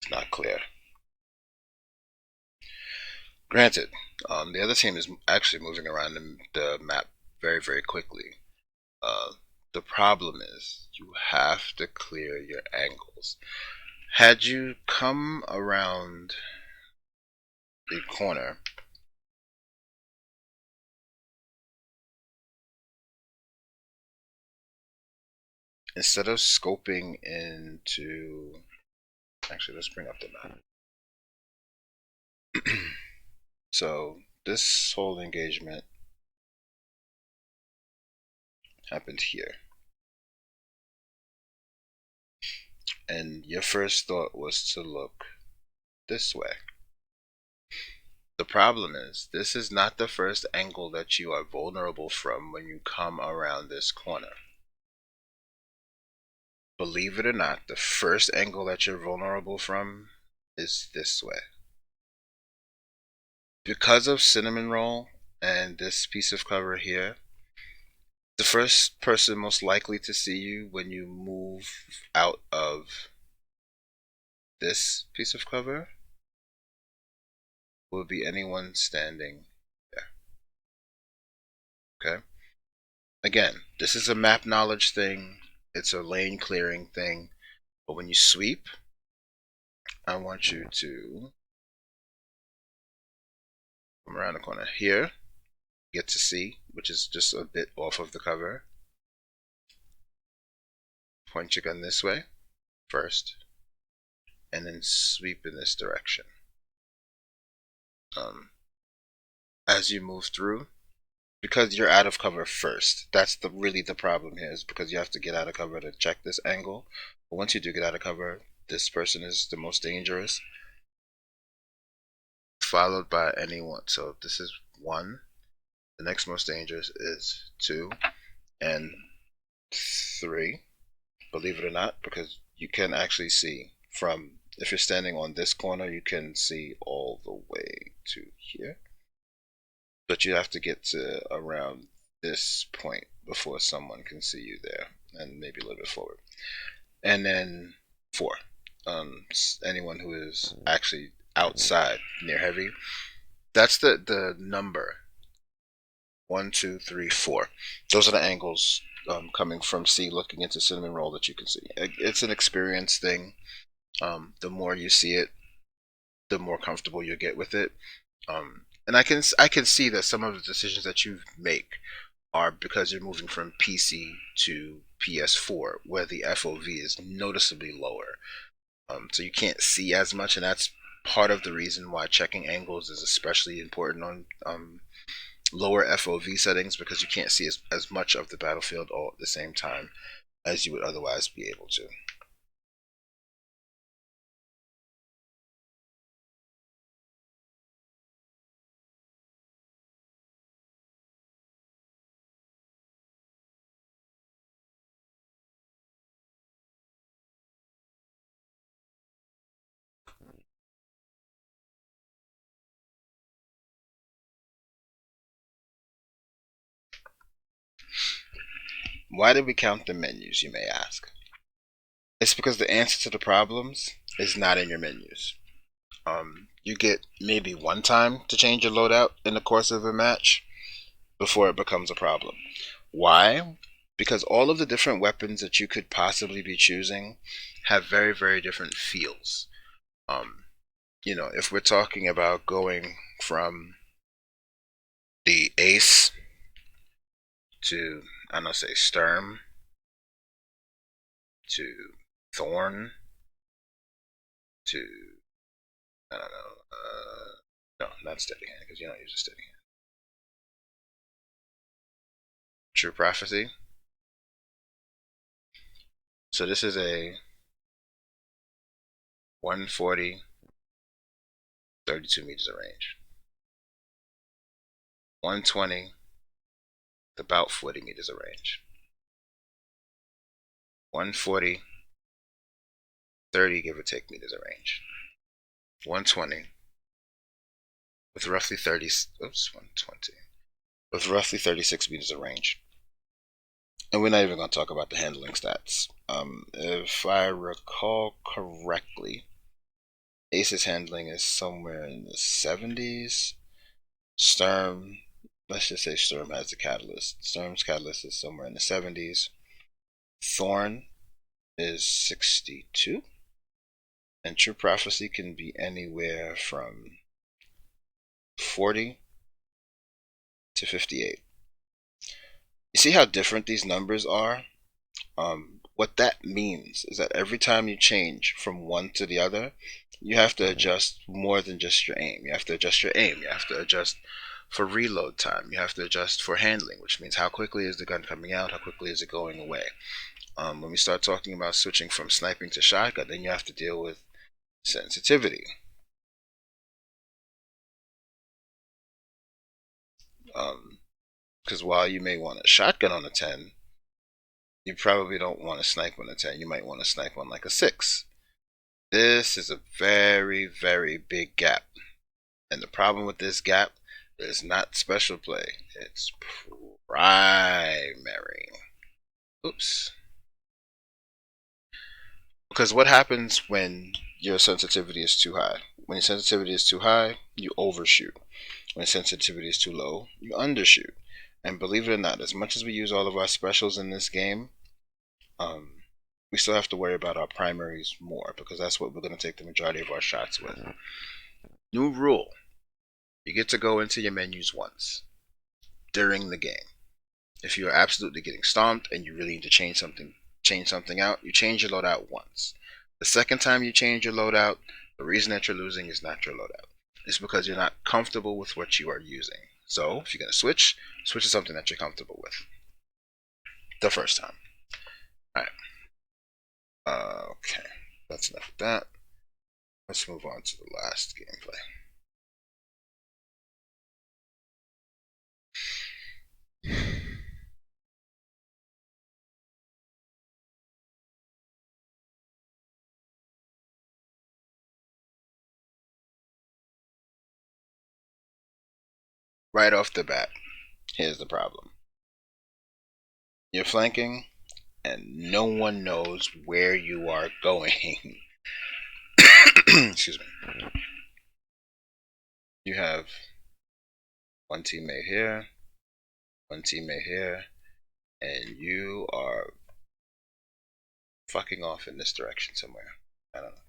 It's not clear. Granted, the other team is actually moving around the map very, very quickly. The problem is you have to clear your angles. Had you come around the corner, instead of scoping into, actually let's bring up the map. So this whole engagement happened here, and your first thought was to look this way. The problem is this is not the first angle that you are vulnerable from when you come around this corner. Believe it or not, the first angle that you're vulnerable from is this way. Because of cinnamon roll and this piece of cover here, the first person most likely to see you when you move out of this piece of cover will be anyone standing there. Okay? Again, this is a map knowledge thing, it's a lane clearing thing, but when you sweep, I want you to come around the corner here, get to see, which is just a bit off of the cover. Point your gun this way first, and then sweep in this direction. As you move through, because you're out of cover first, that's really the problem here, is because you have to get out of cover to check this angle. But once you do get out of cover, this person is the most dangerous, followed by anyone. So this is 1, the next most dangerous is 2 and 3, believe it or not, because you can actually see from, if you're standing on this corner, you can see all the way to here, but you have to get to around this point before someone can see you there, and maybe a little bit forward. And then 4, anyone who is actually outside near heavy, that's the number 1, 2, 3, 4. Those are the angles coming from C looking into cinnamon roll that you can see. It's an experience thing. The more you see it, the more comfortable you get with it. And I can see that some of the decisions that you make are because you're moving from PC to PS4, where the FOV is noticeably lower. So you can't see as much, and that's part of the reason why checking angles is especially important on lower FOV settings, because you can't see as much of the battlefield all at the same time as you would otherwise be able to. Why did we count the menus, you may ask? It's because the answer to the problems is not in your menus. You get maybe one time to change your loadout in the course of a match before it becomes a problem. Why? Because all of the different weapons that you could possibly be choosing have very, very different feels. If we're talking about going from the Ace to, I don't know, say Sturm to Thorn to, I don't know, no, not Steady Hand, because you don't use a Steady Hand. True Prophecy. So this is a 140, 32 meters of range. 120, about 40 meters of range. 140, 30 give or take meters of range. 120 with roughly 120 with roughly 36 meters of range. And we're not even going to talk about the handling stats. If I recall correctly, Ace's handling is somewhere in the 70s. Sturm, let's just say Sturm has the catalyst. Sturm's catalyst is somewhere in the 70s. Thorn is 62. And True Prophecy can be anywhere from 40 to 58. You see how different these numbers are? What that means is that every time you change from one to the other, you have to adjust more than just your aim. You have to adjust your aim. You have to adjust for reload time. You have to adjust for handling, which means how quickly is the gun coming out, how quickly is it going away. When we start talking about switching from sniping to shotgun, then you have to deal with sensitivity. Because while you may want a shotgun on a 10, you probably don't want to snipe on a 10. You might want to snipe on like a 6. This is a very, very big gap. And the problem with this gap is not special play. It's primary. Oops. Because what happens when your sensitivity is too high? When your sensitivity is too high, you overshoot. When sensitivity is too low, you undershoot. And believe it or not, as much as we use all of our specials in this game, we still have to worry about our primaries more, because that's what we're going to take the majority of our shots with. New rule. You get to go into your menus once during the game. If you're absolutely getting stomped and you really need to change something out, you change your loadout once. The second time you change your loadout, the reason that you're losing is not your loadout. It's because you're not comfortable with what you are using. So if you're going to switch to something that you're comfortable with the first time. Alright. Okay. That's enough of that. Let's move on to the last gameplay. Right off the bat, here's the problem. You're flanking, and no one knows where you are going. Excuse me. You have one teammate here, one teammate here, and you are fucking off in this direction somewhere. I don't know.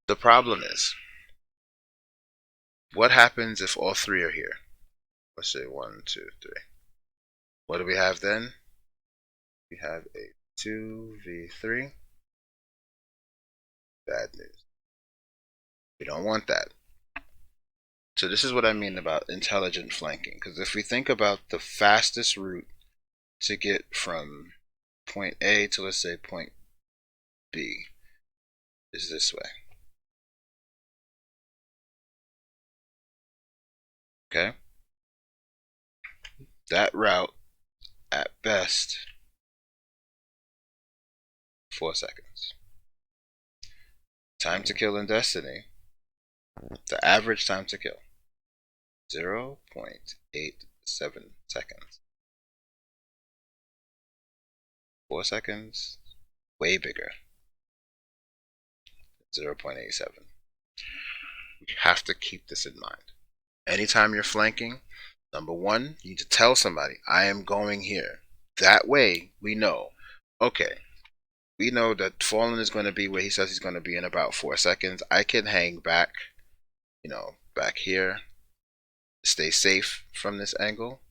The problem is, what happens if all three are here? Let's say 1, 2, 3. What do we have then? We have a 2v3. Bad news. We don't want that. So this is what I mean about intelligent flanking. Because if we think about the fastest route to get from point A to, let's say, point B, is this way. Okay? That route, at best, 4 seconds. Time to kill in Destiny, the average time to kill, 0.87 seconds. 4 seconds, way bigger, 0.87. We have to keep this in mind. Anytime you're flanking, number one, you need to tell somebody, I am going here. That way, we know, okay, we know that Fallen is going to be where he says he's going to be in about 4 seconds. I can hang back, back here, stay safe from this angle,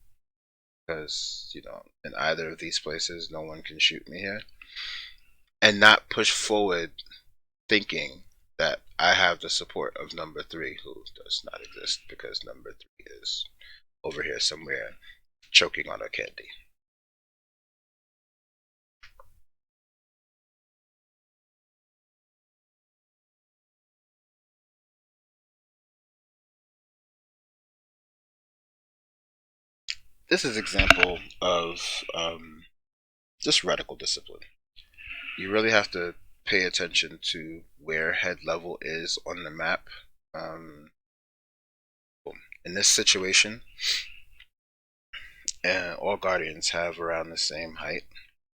because, in either of these places, no one can shoot me here, and not push forward thinking that I have the support of number 3, who does not exist, because number 3 is over here somewhere choking on a candy. This is an example of just radical discipline. You really have to pay attention to where head level is on the map. In this situation, all Guardians have around the same height.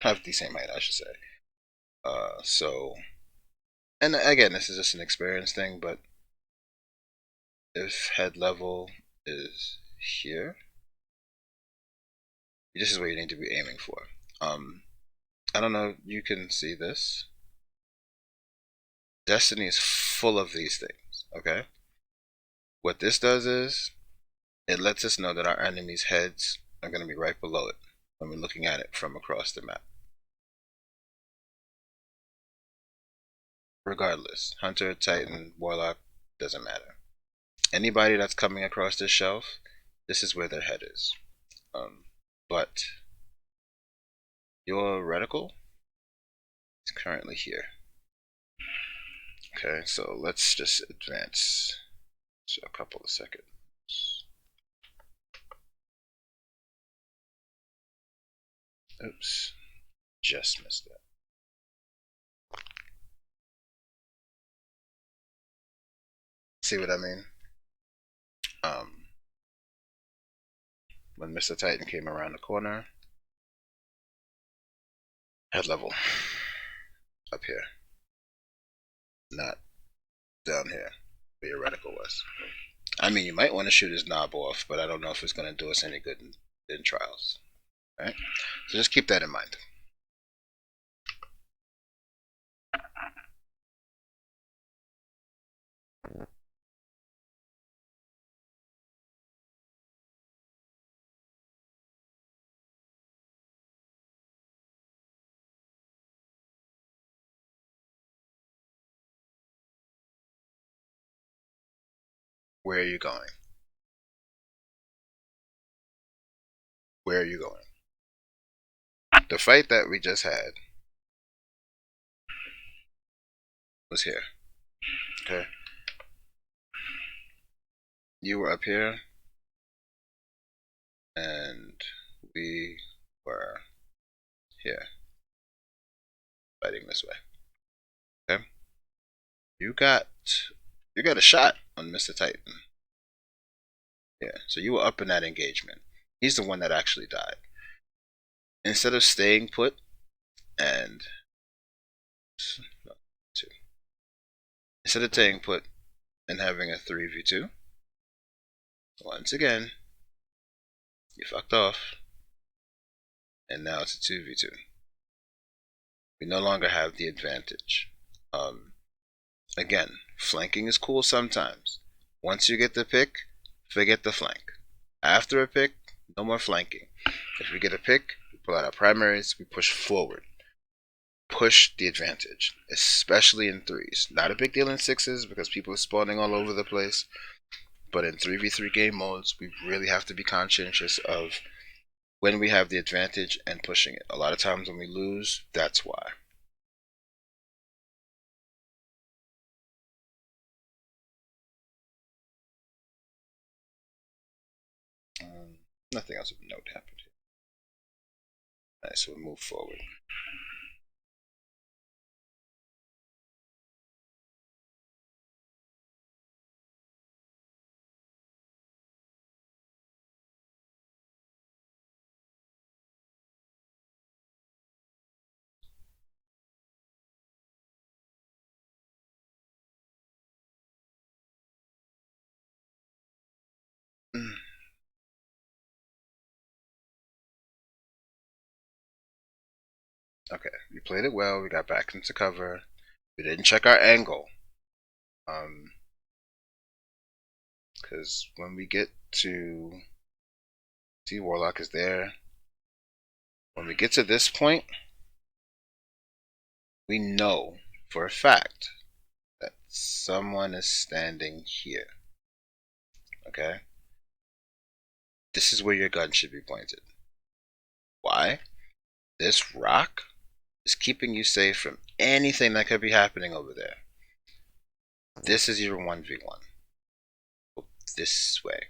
Have the same height, I should say. And again, this is just an experience thing, but if head level is here, this is what you need to be aiming for. I don't know, you can see this. Destiny is full of these things, okay? What this does is, it lets us know that our enemies' heads are going to be right below it when we're looking at it from across the map. Regardless, Hunter, Titan, Warlock, doesn't matter. Anybody that's coming across this shelf, this is where their head is. But your reticle is currently here. Okay, so let's just advance to a couple of seconds. Oops, just missed that. See what I mean? When Mr. Titan came around the corner, head level up here, not down here where your reticle was. I mean, you might want to shoot his knob off, but I don't know if it's going to do us any good in trials. Right? So just keep that in mind. Where are you going? Where are you going? The fight that we just had was here. Okay? You were up here, and we were here, fighting this way. Okay? You got a shot on Mr. Titan. Yeah, so you were up in that engagement. He's the one that actually died. Instead of staying put and instead of staying put and having a 3v2, once again, You fucked off. And now it's a 2v2. We no longer have the advantage. Again, flanking is cool sometimes. Once you get the pick, forget the flank. After a pick, no more flanking. If we get a pick, we pull out our primaries, we push forward. Push the advantage, especially in 3s. Not a big deal in 6s because people are spawning all over the place. But in 3v3 game modes, we really have to be conscientious of when we have the advantage and pushing it. A lot of times when we lose, that's why. Nothing else of note happened here. Nice, we'll move forward. Okay, we played it well. We got back into cover. We didn't check our angle. Because when we get to... See, Warlock is there. When we get to this point, we know for a fact that someone is standing here. Okay? This is where your gun should be pointed. Why? This rock is keeping you safe from anything that could be happening over there. This is your 1v1. Go this way.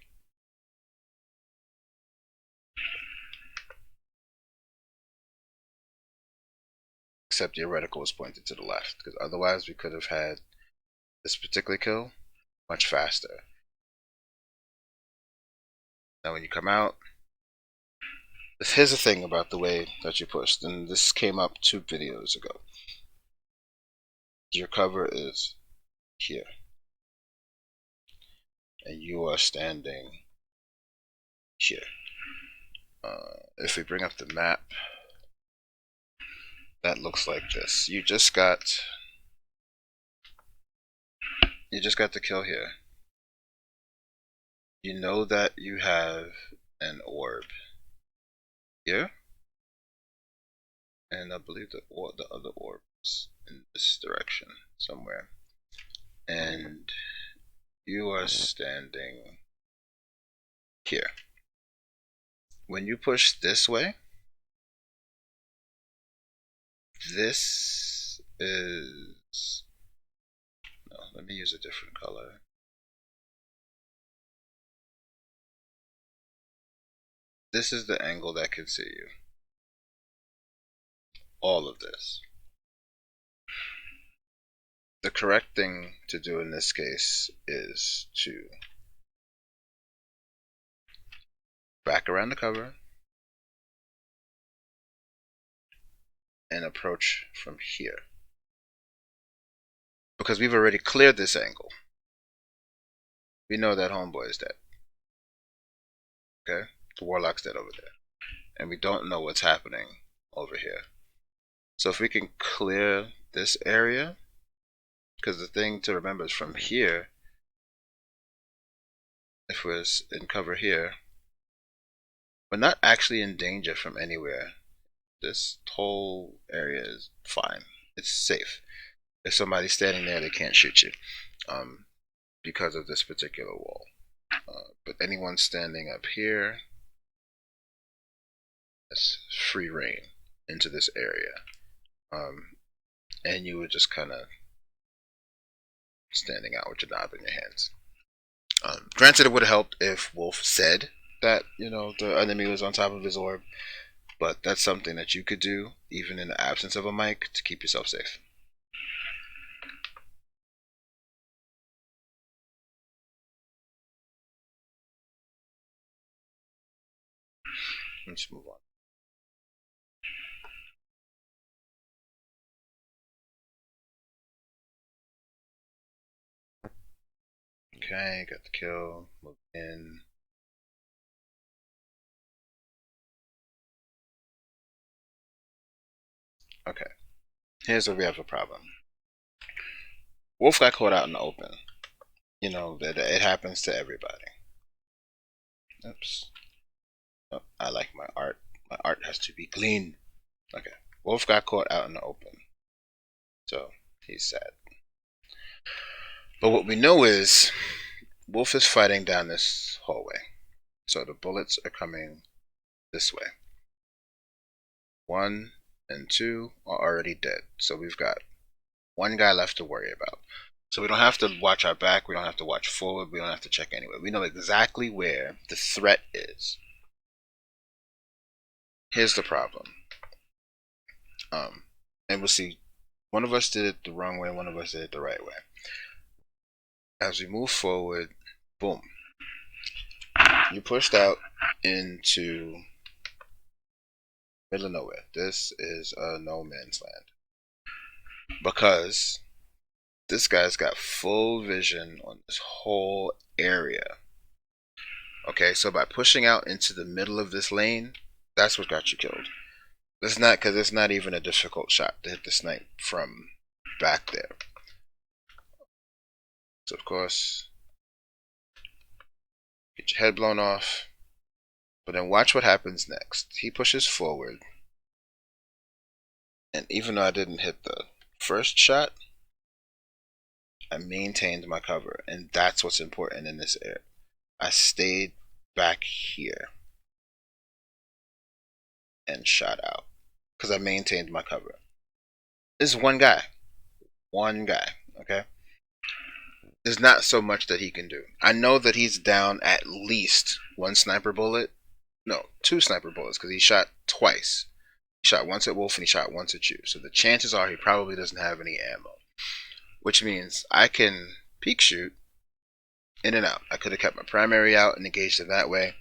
Except your reticle was pointed to the left, because otherwise we could have had this particular kill much faster. Now when you come out, here's the thing about the way that you pushed, and this came up 2 videos ago. Your cover is here, and you are standing here. If we bring up the map, that looks like this. You just got the kill here. You know that you have an orb here, and I believe the other orb is in this direction somewhere, and you are standing here. When you push this way, this is... No, let me use a different color. This is the angle that can see you. All of this. The correct thing to do in this case is to back around the cover and approach from here. Because we've already cleared this angle. We know that homeboy is dead. Okay? The Warlock's dead over there. And we don't know what's happening over here. So if we can clear this area, because the thing to remember is from here, if we're in cover here, we're not actually in danger from anywhere. This whole area is fine. It's safe. If somebody's standing there, they can't shoot you because of this particular wall. But anyone standing up here, it's free reign into this area. And you were just kind of standing out with your knob in your hands. Granted, it would have helped if Wolf said that, you know, the enemy was on top of his orb, but that's something that you could do even in the absence of a mic to keep yourself safe. Let's move on. Okay, got the kill. Move in. Okay, here's where we have a problem. Wolf got caught out in the open. You know, that it happens to everybody. Oops. Oh, I like my art. My art has to be clean. Okay. Wolf got caught out in the open. So, he's sad. But what we know is, Wolf is fighting down this hallway. So the bullets are coming this way. 1 and 2 are already dead. So we've got one guy left to worry about. So we don't have to watch our back, we don't have to watch forward, we don't have to check anywhere. We know exactly where the threat is. Here's the problem. And we'll see, one of us did it the wrong way, one of us did it the right way. As we move forward, boom. You pushed out into middle of nowhere. This is a no man's land. Because this guy's got full vision on this whole area. Okay, so by pushing out into the middle of this lane, that's what got you killed. It's not, because it's not even a difficult shot to hit the snipe from back there. So of course, get your head blown off. But then watch what happens next. He pushes forward. And even though I didn't hit the first shot, I maintained my cover. And that's what's important in this area. I stayed back here and shot out because I maintained my cover. This is one guy. One guy, okay? There's not so much that he can do. I know that he's down at least one sniper bullet. No, 2 sniper bullets, because he shot twice. He shot once at Wolf and he shot once at you. So the chances are he probably doesn't have any ammo. Which means I can peek shoot in and out. I could have kept my primary out and engaged him that way.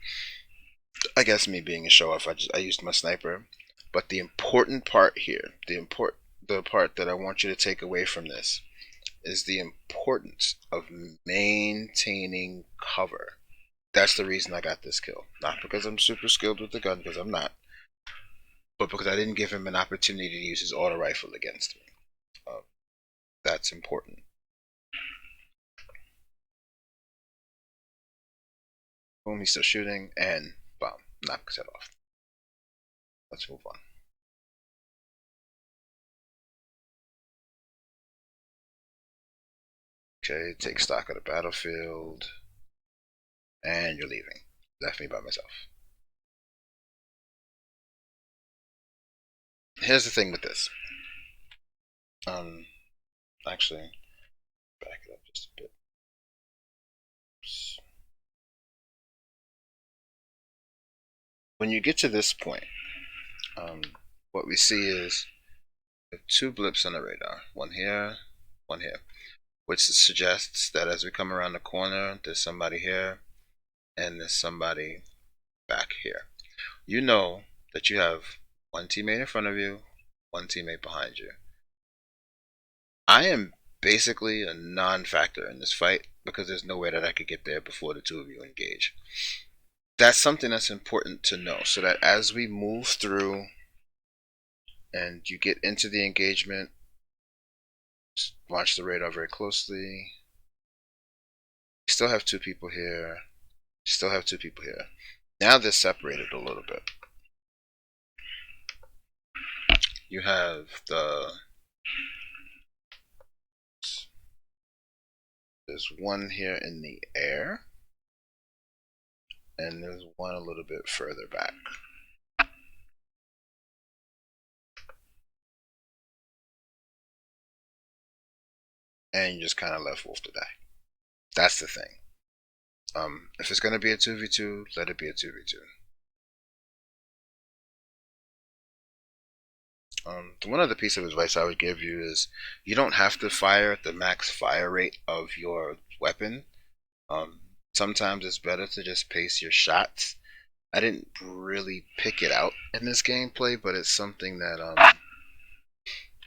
I guess me being a show off, I used my sniper. But the important part here, the part that I want you to take away from this, is the importance of maintaining cover. That's the reason I got this kill. Not because I'm super skilled with the gun, because I'm not, but because I didn't give him an opportunity to use his auto rifle against me. That's important. Boom, he's still shooting, and bomb, knock his head off. Let's move on. Okay, take stock of the battlefield. And you're leaving. Left me by myself. Here's the thing with this. Actually, back it up just a bit. Oops. When you get to this point, what we see is 2 blips on the radar. One here, which suggests that as we come around the corner, there's somebody here, and there's somebody back here. You know that you have one teammate in front of you, one teammate behind you. I am basically a non-factor in this fight because there's no way that I could get there before the 2 of you engage. That's something that's important to know, so that as we move through and you get into the engagement, just watch the radar very closely. You still have 2 people here. You still have 2 people here. Now they're separated a little bit. You have there's one here in the air, and there's one a little bit further back. And you just kind of left Wolf to die. That's the thing. If it's going to be a 2v2, let it be a 2v2. One other piece of advice I would give you is you don't have to fire at the max fire rate of your weapon. Sometimes it's better to just pace your shots. I didn't really pick it out in this gameplay, but it's something that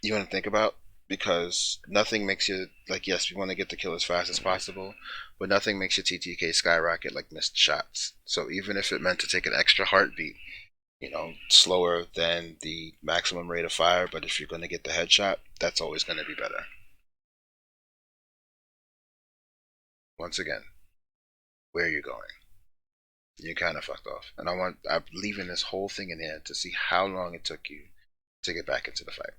you want to think about, because nothing makes you, like, yes, we want to get the kill as fast as possible, but nothing makes your TTK skyrocket like missed shots. So even if it meant to take an extra heartbeat slower than the maximum rate of fire, but if you're going to get the headshot, that's always going to be better. Once again, where are you going? You kind of fucked off. And I'm leaving this whole thing in here to see how long it took you to get back into the fight.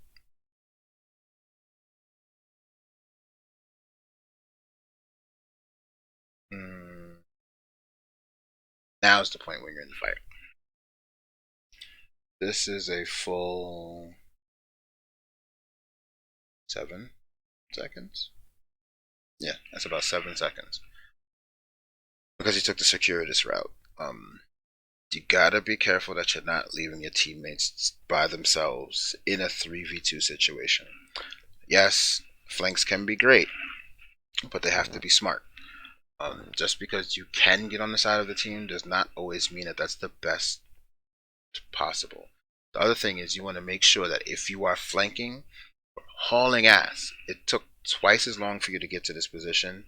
Now's the point when you're in the fight. This is a full 7 seconds. Yeah, that's about 7 seconds. Because you took the circuitous route. You gotta be careful that you're not leaving your teammates by themselves in a 3v2 situation. Yes, flanks can be great, but they have to be smart. Just because you can get on the side of the team does not always mean that that's the best possible. The other thing is you want to make sure that if you are flanking or hauling ass, it took twice as long for you to get to this position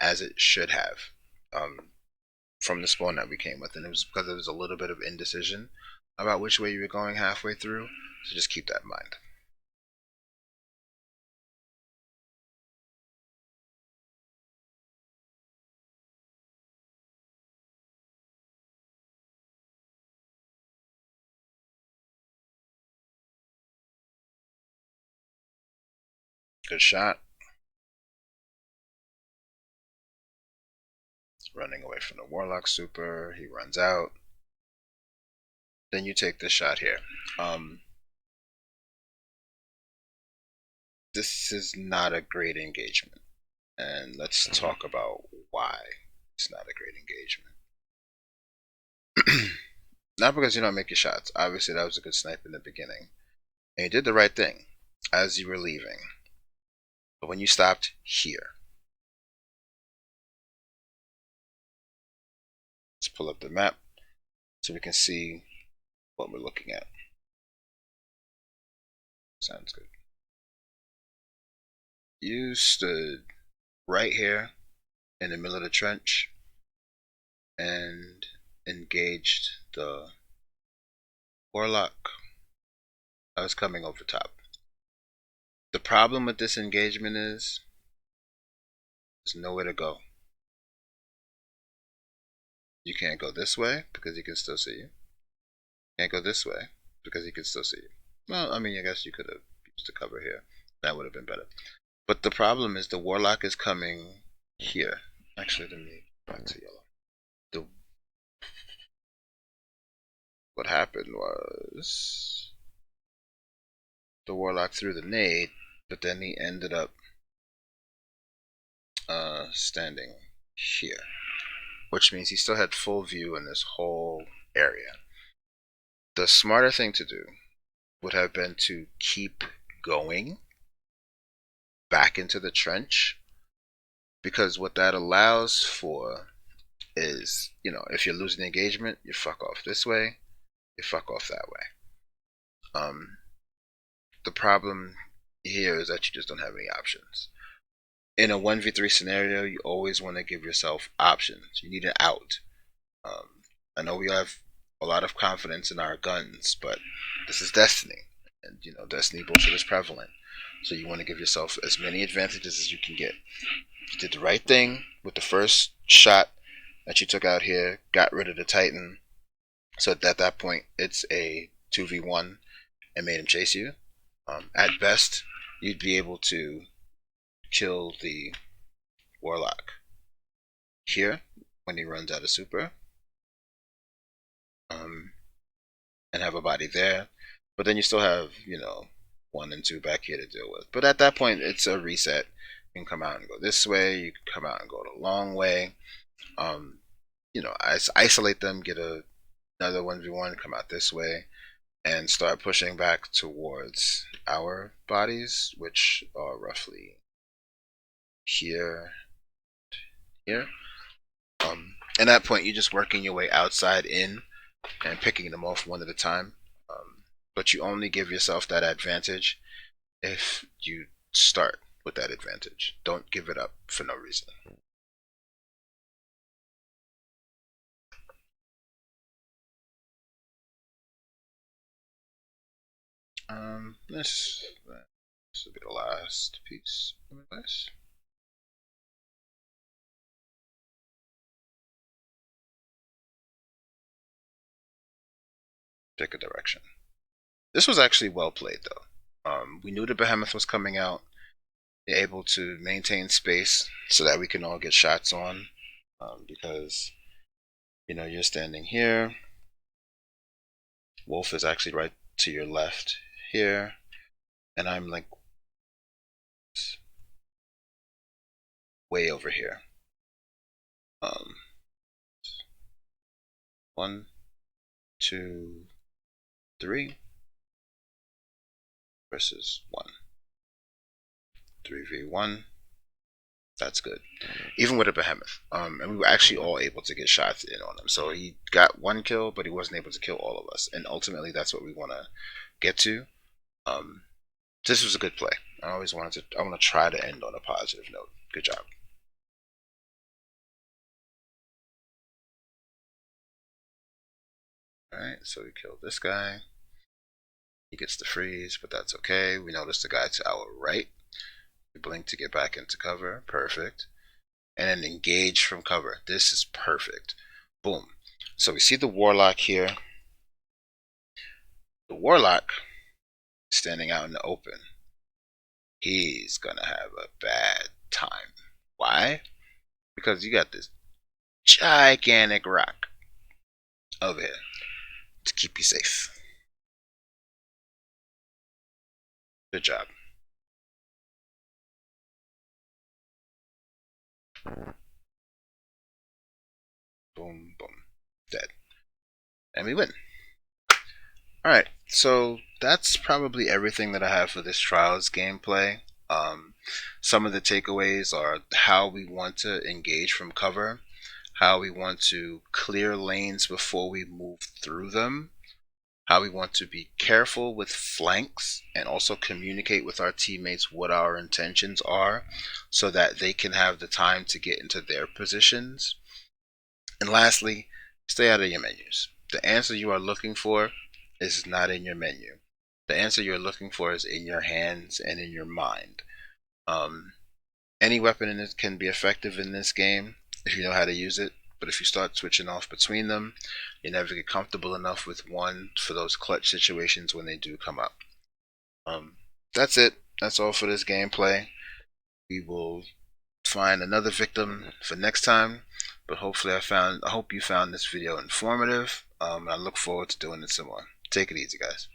as it should have from the spawn that we came with, and it was because there was a little bit of indecision about which way you were going halfway through, so just keep that in mind. Good shot. Running away from the Warlock super, he runs out. Then you take this shot here. This is not a great engagement, and let's talk about why it's not a great engagement. Not because you don't make your shots. Obviously, that was a good snipe in the beginning, and you did the right thing as you were leaving. But when you stopped here, let's pull up the map so we can see what we're looking at. Sounds good. You stood right here in the middle of the trench and engaged the Warlock that was coming over top. The problem with this engagement is there's nowhere to go. You can't go this way because he can still see you. Can't go this way because he can still see you. Well, I mean, I guess you could have used the cover here. That would have been better. But the problem is the Warlock is coming here. Actually, let me go back to yellow. What happened was the Warlock threw the nade, but then he ended up standing here, which means he still had full view in this whole area. The smarter thing to do would have been to keep going back into the trench, because what that allows for is, if you're losing engagement, you fuck off this way, you fuck off that way. The problem here is that you just don't have any options. In a 1v3 scenario, you always want to give yourself options. You need an out. I know we have a lot of confidence in our guns, but this is Destiny, and Destiny bullshit is prevalent. So you want to give yourself as many advantages as you can get. You did the right thing with the first shot that you took out here, got rid of the Titan, so at that point it's a 2v1 and made him chase you. At best, you'd be able to kill the Warlock here when he runs out of super, and have a body there, but then you still have 1 and 2 back here to deal with. But at that point, it's a reset. You can come out and go this way, you can come out and go the long way. Isolate them, get another 1v1, come out this way, and start pushing back towards our bodies, which are roughly here. At that point, you're just working your way outside in and picking them off one at a time. But you only give yourself that advantage if you start with that advantage. Don't give it up for no reason. This will be the last piece of this. Pick a direction. This was actually well played, though. We knew the behemoth was coming out. You're able to maintain space so that we can all get shots on, because you know you're standing here. Wolf is actually right to your left here, and I'm like way over here. 1, 2, 3 versus 1. 3v1. That's good. Even with a behemoth. And we were actually all able to get shots in on him. So he got 1 kill, but he wasn't able to kill all of us. And ultimately, that's what we want to get to. This was a good play. I want to try to end on a positive note. Good job. Alright, so we killed this guy. He gets the freeze, but that's okay. We notice the guy to our right. We blink to get back into cover. Perfect. And then engage from cover. This is perfect. Boom. So we see the warlock here. The warlock standing out in the open. He's gonna have a bad time. Why? Because you got this gigantic rock over here to keep you safe. Good job. Boom, boom. Dead. And we win. Alright, so that's probably everything that I have for this Trials gameplay. Some of the takeaways are how we want to engage from cover, how we want to clear lanes before we move through them, how we want to be careful with flanks and also communicate with our teammates what our intentions are so that they can have the time to get into their positions. And lastly, stay out of your menus. The answer you are looking for is not in your menu. The answer you're looking for is in your hands and in your mind. Any weapon in it can be effective in this game if you know how to use it, but if you start switching off between them, you never get comfortable enough with one for those clutch situations when they do come up. That's it. That's all for this gameplay. We will find another victim for next time, but hopefully I hope you found this video informative. I look forward to doing it some more. Take it easy, guys.